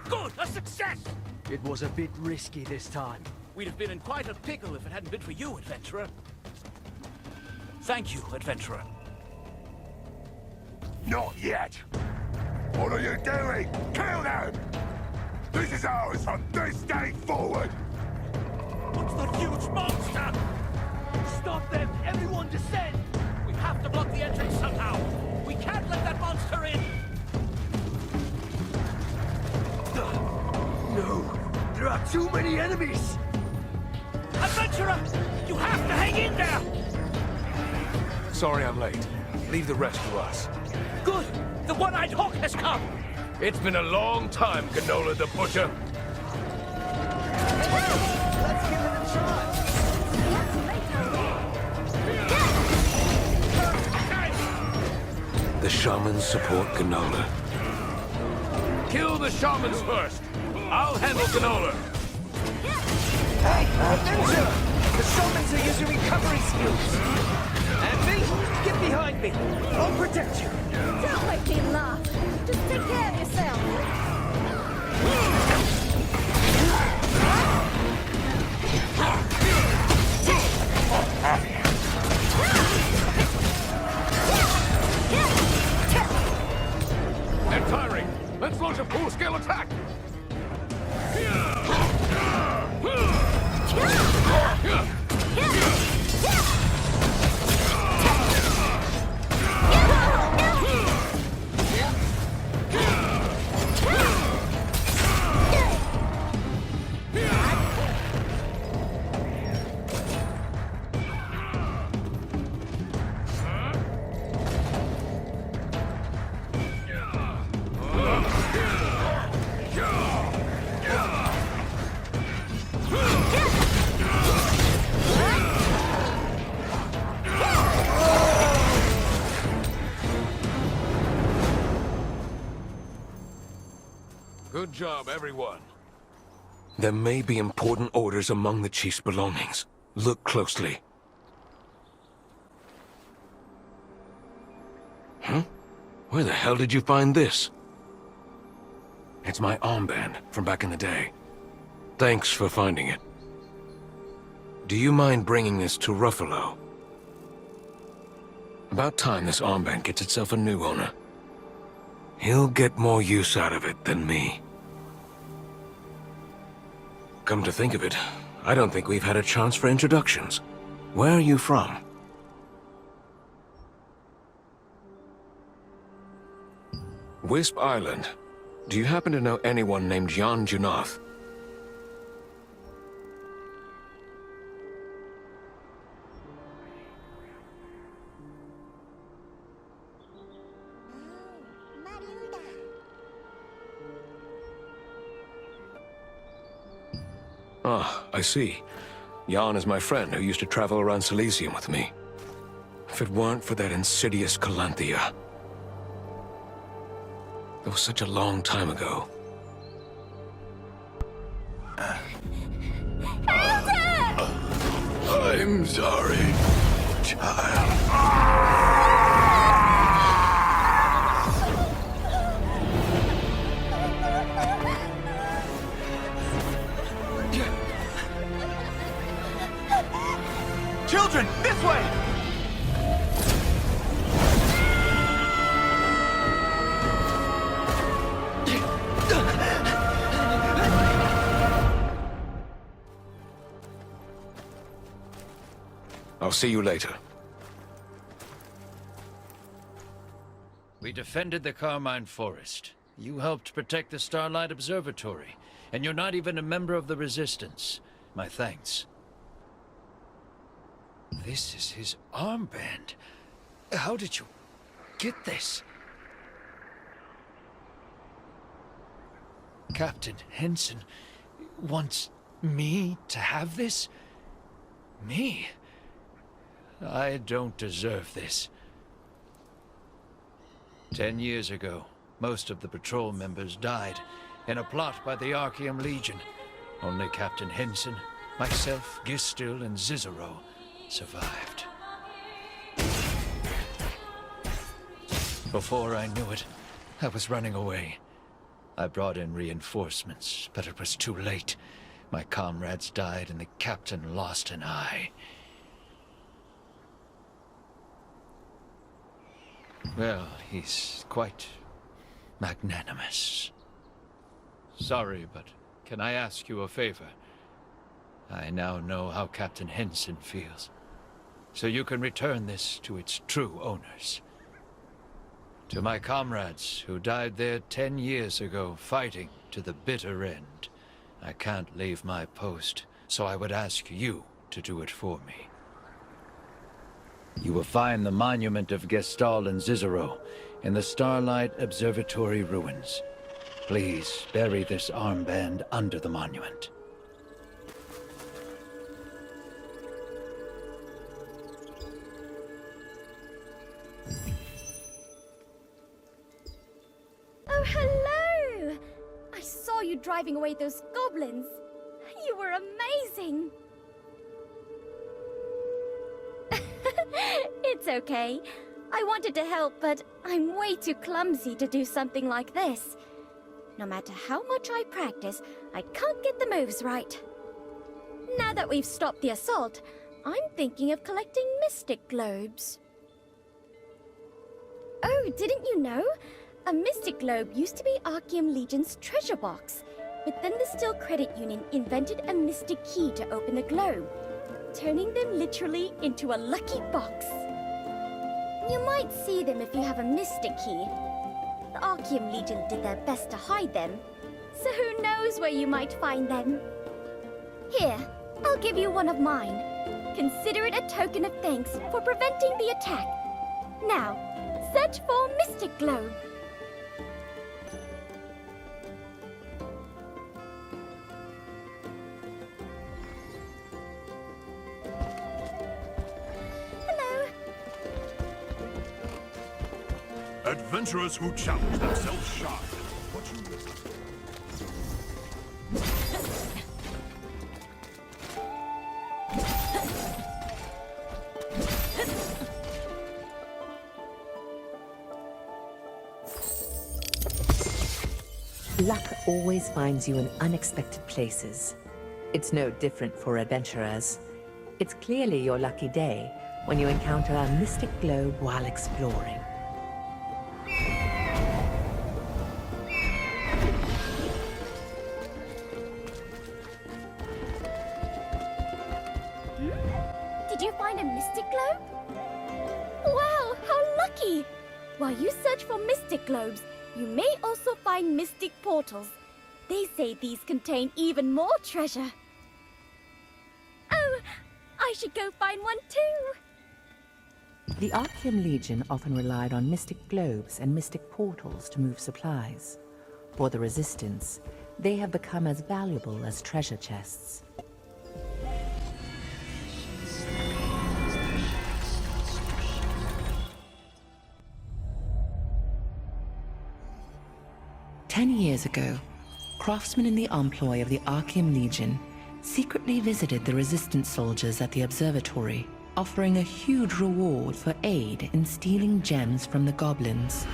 [SPEAKER 6] Good! A success!
[SPEAKER 11] It was a bit risky this time.
[SPEAKER 6] We'd have been in quite a pickle if it hadn't been for you, Adventurer. Thank you, Adventurer.
[SPEAKER 14] Not yet! What are you doing? Kill them! This is ours from this day forward!
[SPEAKER 6] What's that huge monster? Stop them! Everyone descend! We have to block the entrance somehow! We can't let that monster in!
[SPEAKER 11] No! There are too many enemies!
[SPEAKER 6] Adventurer! You have to hang in there!
[SPEAKER 12] Sorry I'm late. Leave the rest to us.
[SPEAKER 6] Good! The one-eyed hawk has come!
[SPEAKER 12] It's been a long time, Gnola the Butcher.
[SPEAKER 11] Let's give it a try!
[SPEAKER 12] The shamans support Gnola.
[SPEAKER 2] Kill the shamans first. I'll handle Gnola.
[SPEAKER 11] Hey, Adventurer! The shamans are using recovery skills! And me? Get behind me! I'll protect you!
[SPEAKER 21] Don't make me laugh. Just take care of yourself.
[SPEAKER 2] They're firing. Let's launch a full-scale attack. Good job, everyone.
[SPEAKER 12] There may be important orders among the chief's belongings. Look closely. Huh? Where the hell did you find this? It's my armband from back in the day. Thanks for finding it. Do you mind bringing this to Ruffalo? About time this armband gets itself a new owner. He'll get more use out of it than me. Come to think of it, I don't think we've had a chance for introductions. Where are you from? Wisp Island. Do you happen to know anyone named Jan Junath? Ah, I see. Jan is my friend who used to travel around Silesium with me. If it weren't for that insidious Calanthea. That was such a long time ago.
[SPEAKER 9] I'm sorry, child.
[SPEAKER 10] Children, this way!
[SPEAKER 12] I'll see you later.
[SPEAKER 16] We defended the Carmine Forest. You helped protect the Starlight Observatory. And you're not even a member of the Resistance. My thanks. This is his armband. How did you get this? Captain Henson wants me to have this? Me? I don't deserve this. 10 years ago, most of the patrol members died in a plot by the Archeum Legion. Only Captain Henson, myself, Gistil, and Cicero survived. Before I knew it, I was running away. I brought in reinforcements, but it was too late. My comrades died and the captain lost an eye. Well, he's quite magnanimous. Sorry, but can I ask you a favor? I now know how Captain Henson feels, so you can return this to its true owners. To my comrades who died there 10 years ago fighting to the bitter end, I can't leave my post, so I would ask you to do it for me. You will find the monument of Gestal and Cicero in the Starlight Observatory ruins. Please bury this armband under the monument.
[SPEAKER 13] Oh, hello! I saw you driving away those goblins. You were amazing. It's okay. I wanted to help, but I'm way too clumsy to do something like this. No matter how much I practice, I can't get the moves right. Now that we've stopped the assault, I'm thinking of collecting Mystic Globes. Oh, didn't you know? A Mystic Globe used to be Archeum Legion's treasure box, but then the Steel Credit Union invented a Mystic Key to open the globe, turning them literally into a lucky box. You might see them if you have a Mystic Key. The Archeum Legion did their best to hide them, so who knows where you might find them. Here, I'll give you one of mine. Consider it a token of thanks for preventing the attack. Now, search for Mystic Globe.
[SPEAKER 14] Adventurers who challenge themselves shine. What you missed.
[SPEAKER 1] Luck always finds you in unexpected places. It's no different for adventurers. It's clearly your lucky day when you encounter a mystic globe while exploring.
[SPEAKER 13] Did you find a mystic globe? Wow, how lucky! While you search for mystic globes, you may also find mystic portals. They say these contain even more treasure. Oh, I should go find one too!
[SPEAKER 1] The Archeum Legion often relied on mystic globes and mystic portals to move supplies. For the Resistance, they have become as valuable as treasure chests. Ten years ago, craftsmen in the employ of the Archeum Legion secretly visited the Resistance soldiers at the observatory, offering a huge reward for aid in stealing gems from the goblins.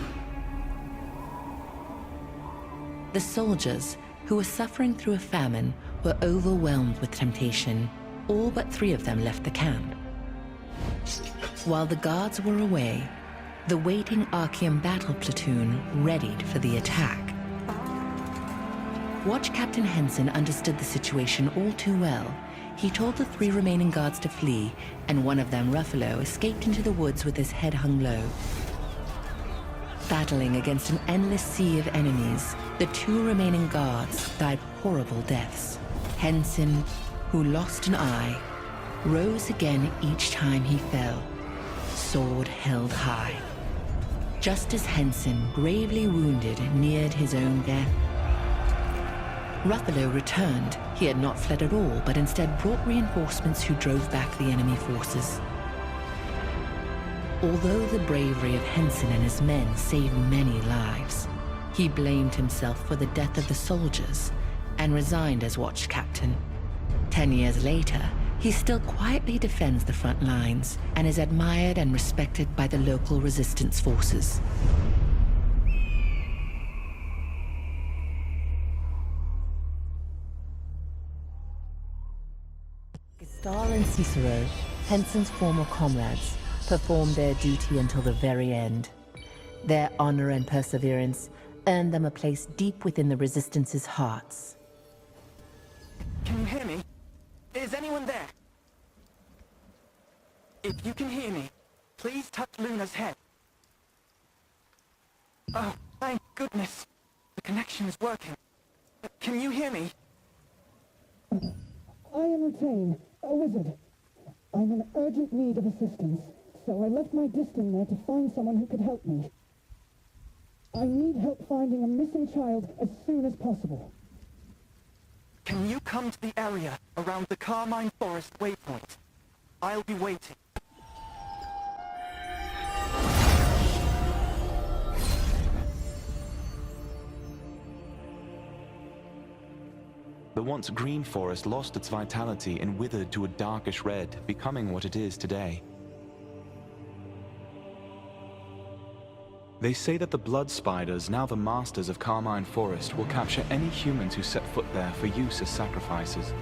[SPEAKER 1] The soldiers, who were suffering through a famine, were overwhelmed with temptation. All but 3 of them left the camp. While the guards were away, the waiting Archeum battle platoon readied for the attack. Watch Captain Henson understood the situation all too well. He told the 3 remaining guards to flee, and one of them, Ruffalo, escaped into the woods with his head hung low. Battling against an endless sea of enemies, the 2 remaining guards died horrible deaths. Henson, who lost an eye, rose again each time he fell, sword held high. Just as Henson, gravely wounded, neared his own death, Ruffalo returned. He had not fled at all, but instead brought reinforcements who drove back the enemy forces. Although the bravery of Henson and his men saved many lives, he blamed himself for the death of the soldiers and resigned as watch captain. 10 years later, he still quietly defends the front lines and is admired and respected by the local resistance forces. Gestal and Cicero, Henson's former comrades, performed their duty until the very end. Their honor and perseverance earned them a place deep within the Resistance's hearts.
[SPEAKER 10] Can you hear me? Is anyone there? If you can hear me, please touch Luna's head. Oh, thank goodness. The connection is working. Can you hear me?
[SPEAKER 7] I am Retain, a wizard. I'm in urgent need of assistance, so I left my disting there to find someone who could help me. I need help finding a missing child as soon as possible.
[SPEAKER 10] Can you come to the area around the Carmine Forest waypoint? I'll be waiting. The once green forest lost its vitality and withered to a darkish red, becoming what it is today. They say that the Blood Spiders, now the masters of Carmine Forest, will capture any humans who set foot there for use as sacrifices.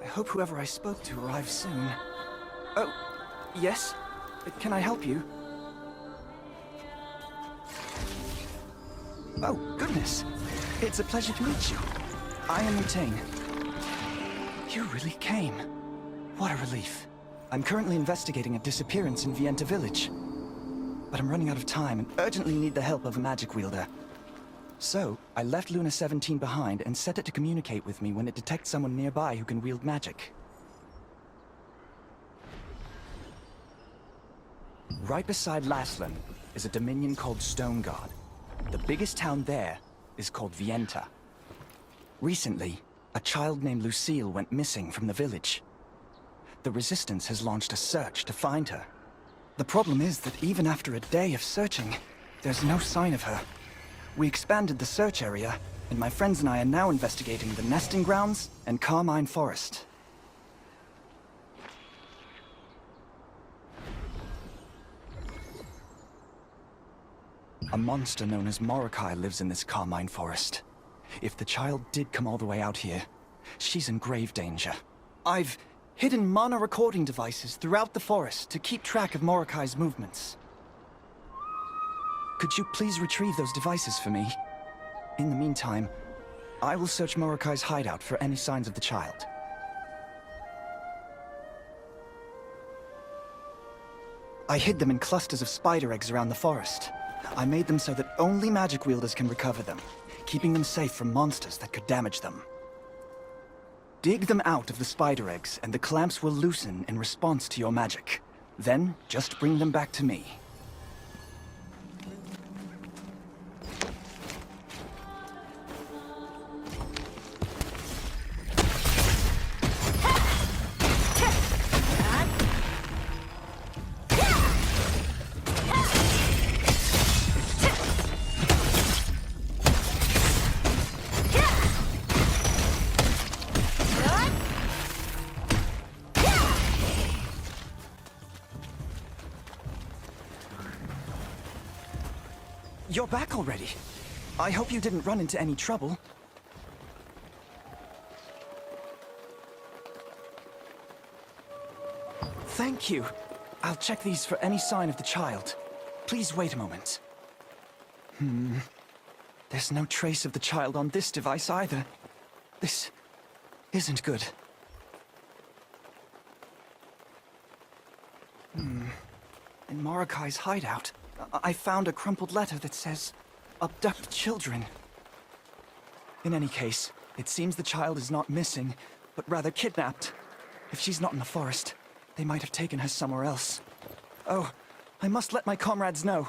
[SPEAKER 10] I hope whoever I spoke to arrives soon. Oh, yes? Can I help you? Oh, goodness. It's a pleasure to meet you. I am Retain. You really came. What a relief. I'm currently investigating a disappearance in Vienta village. But I'm running out of time and urgently need the help of a magic wielder. So, I left Luna 17 behind and set it to communicate with me when it detects someone nearby who can wield magic. Right beside Laslan is a dominion called Stoneguard. The biggest town there is called Vienta. Recently, a child named Lucille went missing from the village. The Resistance has launched a search to find her. The problem is that even after a day of searching, there's no sign of her. We expanded the search area, and my friends and I are now investigating the nesting grounds and Carmine Forest. A monster known as Morokai lives in this Carmine Forest. If the child did come all the way out here, she's in grave danger. I've hidden mana recording devices throughout the forest to keep track of Morokai's movements. Could you please retrieve those devices for me? In the meantime, I will search Morokai's hideout for any signs of the child. I hid them in clusters of spider eggs around the forest. I made them so that only magic wielders can recover them, keeping them safe from monsters that could damage them. Dig them out of the spider eggs, and the clamps will loosen in response to your magic. Then, just bring them back to me. You're back already. I hope you didn't run into any trouble. Thank you. I'll check these for any sign of the child. Please wait a moment. There's no trace of the child on this device either. This isn't good. In Morokai's hideout, I found a crumpled letter that says, "Abduct children." In any case, it seems the child is not missing, but rather kidnapped. If she's not in the forest, they might have taken her somewhere else. Oh, I must let my comrades know.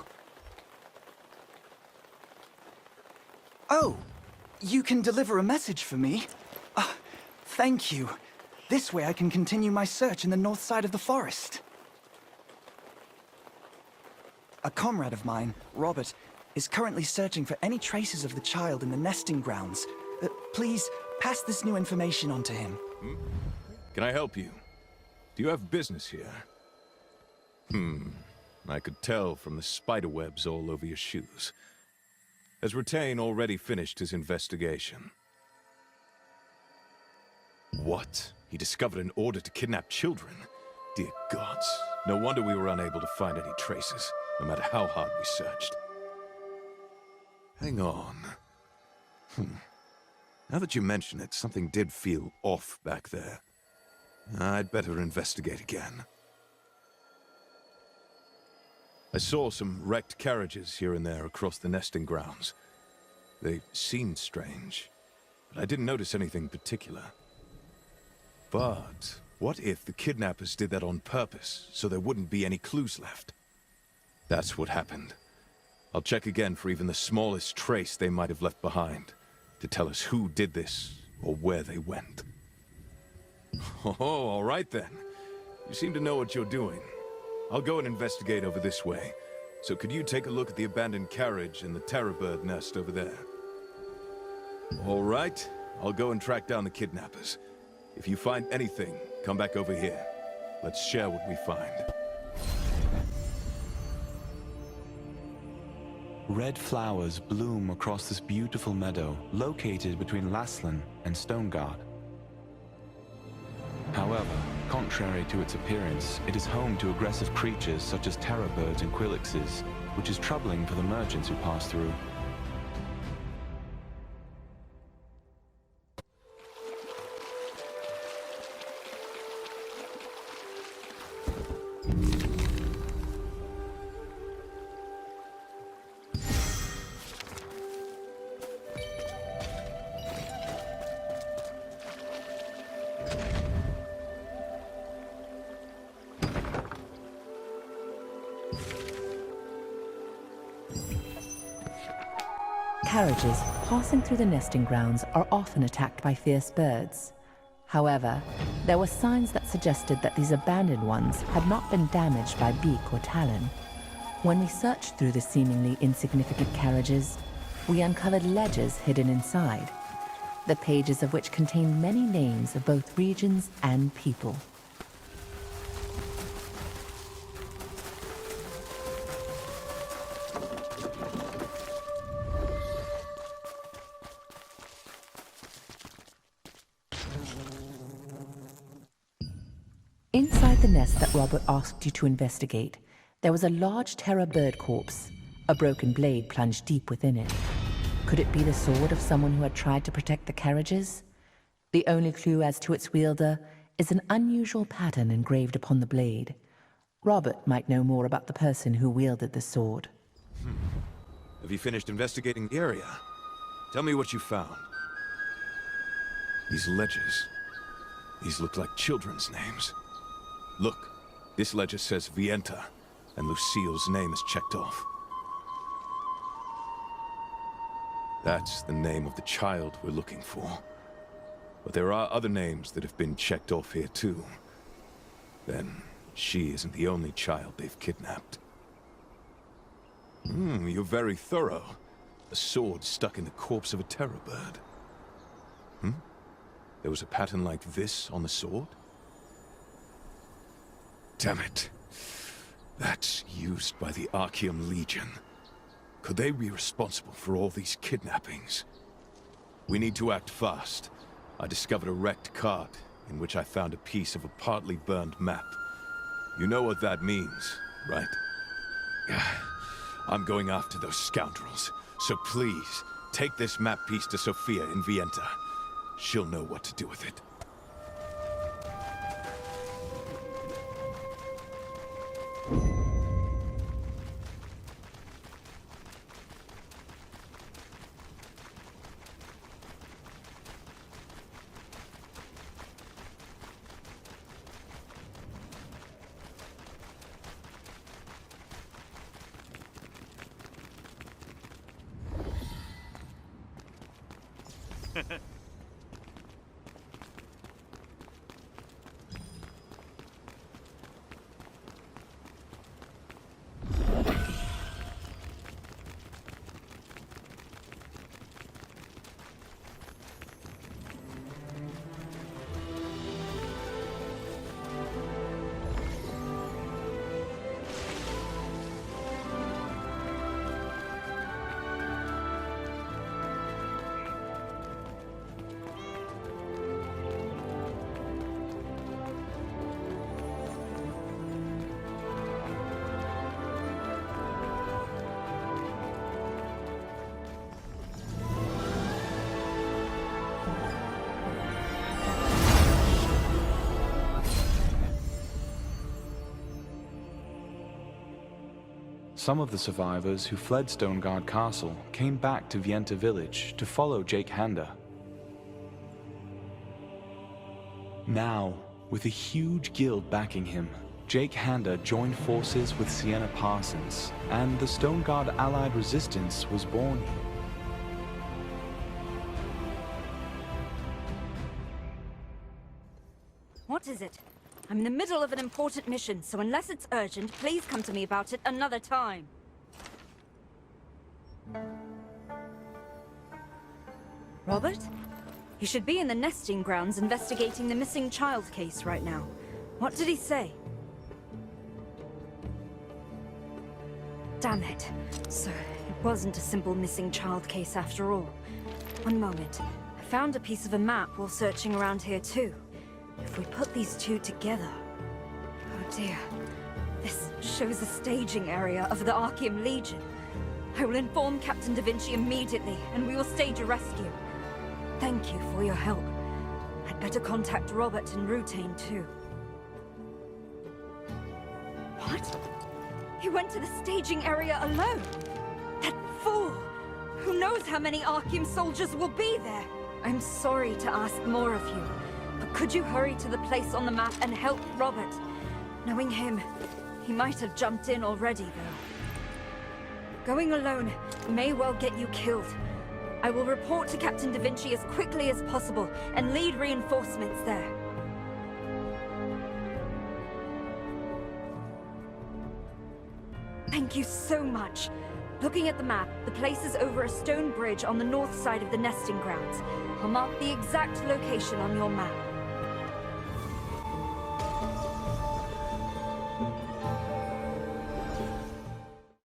[SPEAKER 10] Oh, you can deliver a message for me? Thank you. This way I can continue my search in the north side of the forest. A comrade of mine, Robert, is currently searching for any traces of the child in the nesting grounds. Please, pass this new information on to him.
[SPEAKER 2] Can I help you? Do you have business here? I could tell from the spider webs all over your shoes. Has Ratain already finished his investigation? What? He discovered an order to kidnap children? Dear gods, no wonder we were unable to find any traces, no matter how hard we searched. Hang on. Now that you mention it, something did feel off back there. I'd better investigate again. I saw some wrecked carriages here and there across the nesting grounds. They seemed strange, but I didn't notice anything particular. But what if the kidnappers did that on purpose, so there wouldn't be any clues left? That's what happened. I'll check again for even the smallest trace they might have left behind, to tell us who did this, or where they went. Oh, all right then. You seem to know what you're doing. I'll go and investigate over this way. So could you take a look at the abandoned carriage and the terror bird nest over there? All right. I'll go and track down the kidnappers. If you find anything, come back over here. Let's share what we find.
[SPEAKER 10] Red flowers bloom across this beautiful meadow located between Laslan and Stoneguard. However, contrary to its appearance, it is home to aggressive creatures such as terror birds and quillixes, which is troubling for the merchants who pass through.
[SPEAKER 1] Carriages passing through the nesting grounds are often attacked by fierce birds. However, there were signs that suggested that these abandoned ones had not been damaged by beak or talon. When we searched through the seemingly insignificant carriages, we uncovered ledgers hidden inside, the pages of which contained many names of both regions and people. Inside the nest that Robert asked you to investigate, there was a large Terra bird corpse. A broken blade plunged deep within it. Could it be the sword of someone who had tried to protect the carriages? The only clue as to its wielder is an unusual pattern engraved upon the blade. Robert might know more about the person who wielded the sword.
[SPEAKER 2] Have you finished investigating the area? Tell me what you found. These ledgers. These look like children's names. Look, this ledger says Vienta, and Lucille's name is checked off. That's the name of the child we're looking for. But there are other names that have been checked off here too. Then, she isn't the only child they've kidnapped. You're very thorough. A sword stuck in the corpse of a terror bird. There was a pattern like this on the sword? Damn it. That's used by the Archeum Legion. Could they be responsible for all these kidnappings? We need to act fast. I discovered a wrecked cart in which I found a piece of a partly burned map. You know what that means, right? I'm going after those scoundrels, so please, take this map piece to Sophia in Vienta. She'll know what to do with it.
[SPEAKER 10] Some of the survivors who fled Stoneguard Castle came back to Vienta village to follow Jake Handa. Now, with a huge guild backing him, Jake Handa joined forces with Sienna Parsons, and the Stoneguard Allied Resistance was born.
[SPEAKER 17] What is it? I'm in the middle of an important mission, so unless it's urgent, please come to me about it another time. Robert? You should be in the nesting grounds investigating the missing child case right now. What did he say? Damn it. So, it wasn't a simple missing child case after all. One moment. I found a piece of a map while searching around here too. If we put these two together... Oh dear. This shows a staging area of the Archeum Legion. I will inform Captain Da Vinci immediately, and we will stage a rescue. Thank you for your help. I'd better contact Robert and Rutain too. What? He went to the staging area alone? That fool! Who knows how many Archeum soldiers will be there? I'm sorry to ask more of you. But could you hurry to the place on the map and help Robert? Knowing him, he might have jumped in already, though. Going alone may well get you killed. I will report to Captain Da Vinci as quickly as possible and lead reinforcements there. Thank you so much. Looking at the map, the place is over a stone bridge on the north side of the nesting grounds. I'll mark the exact location on your map.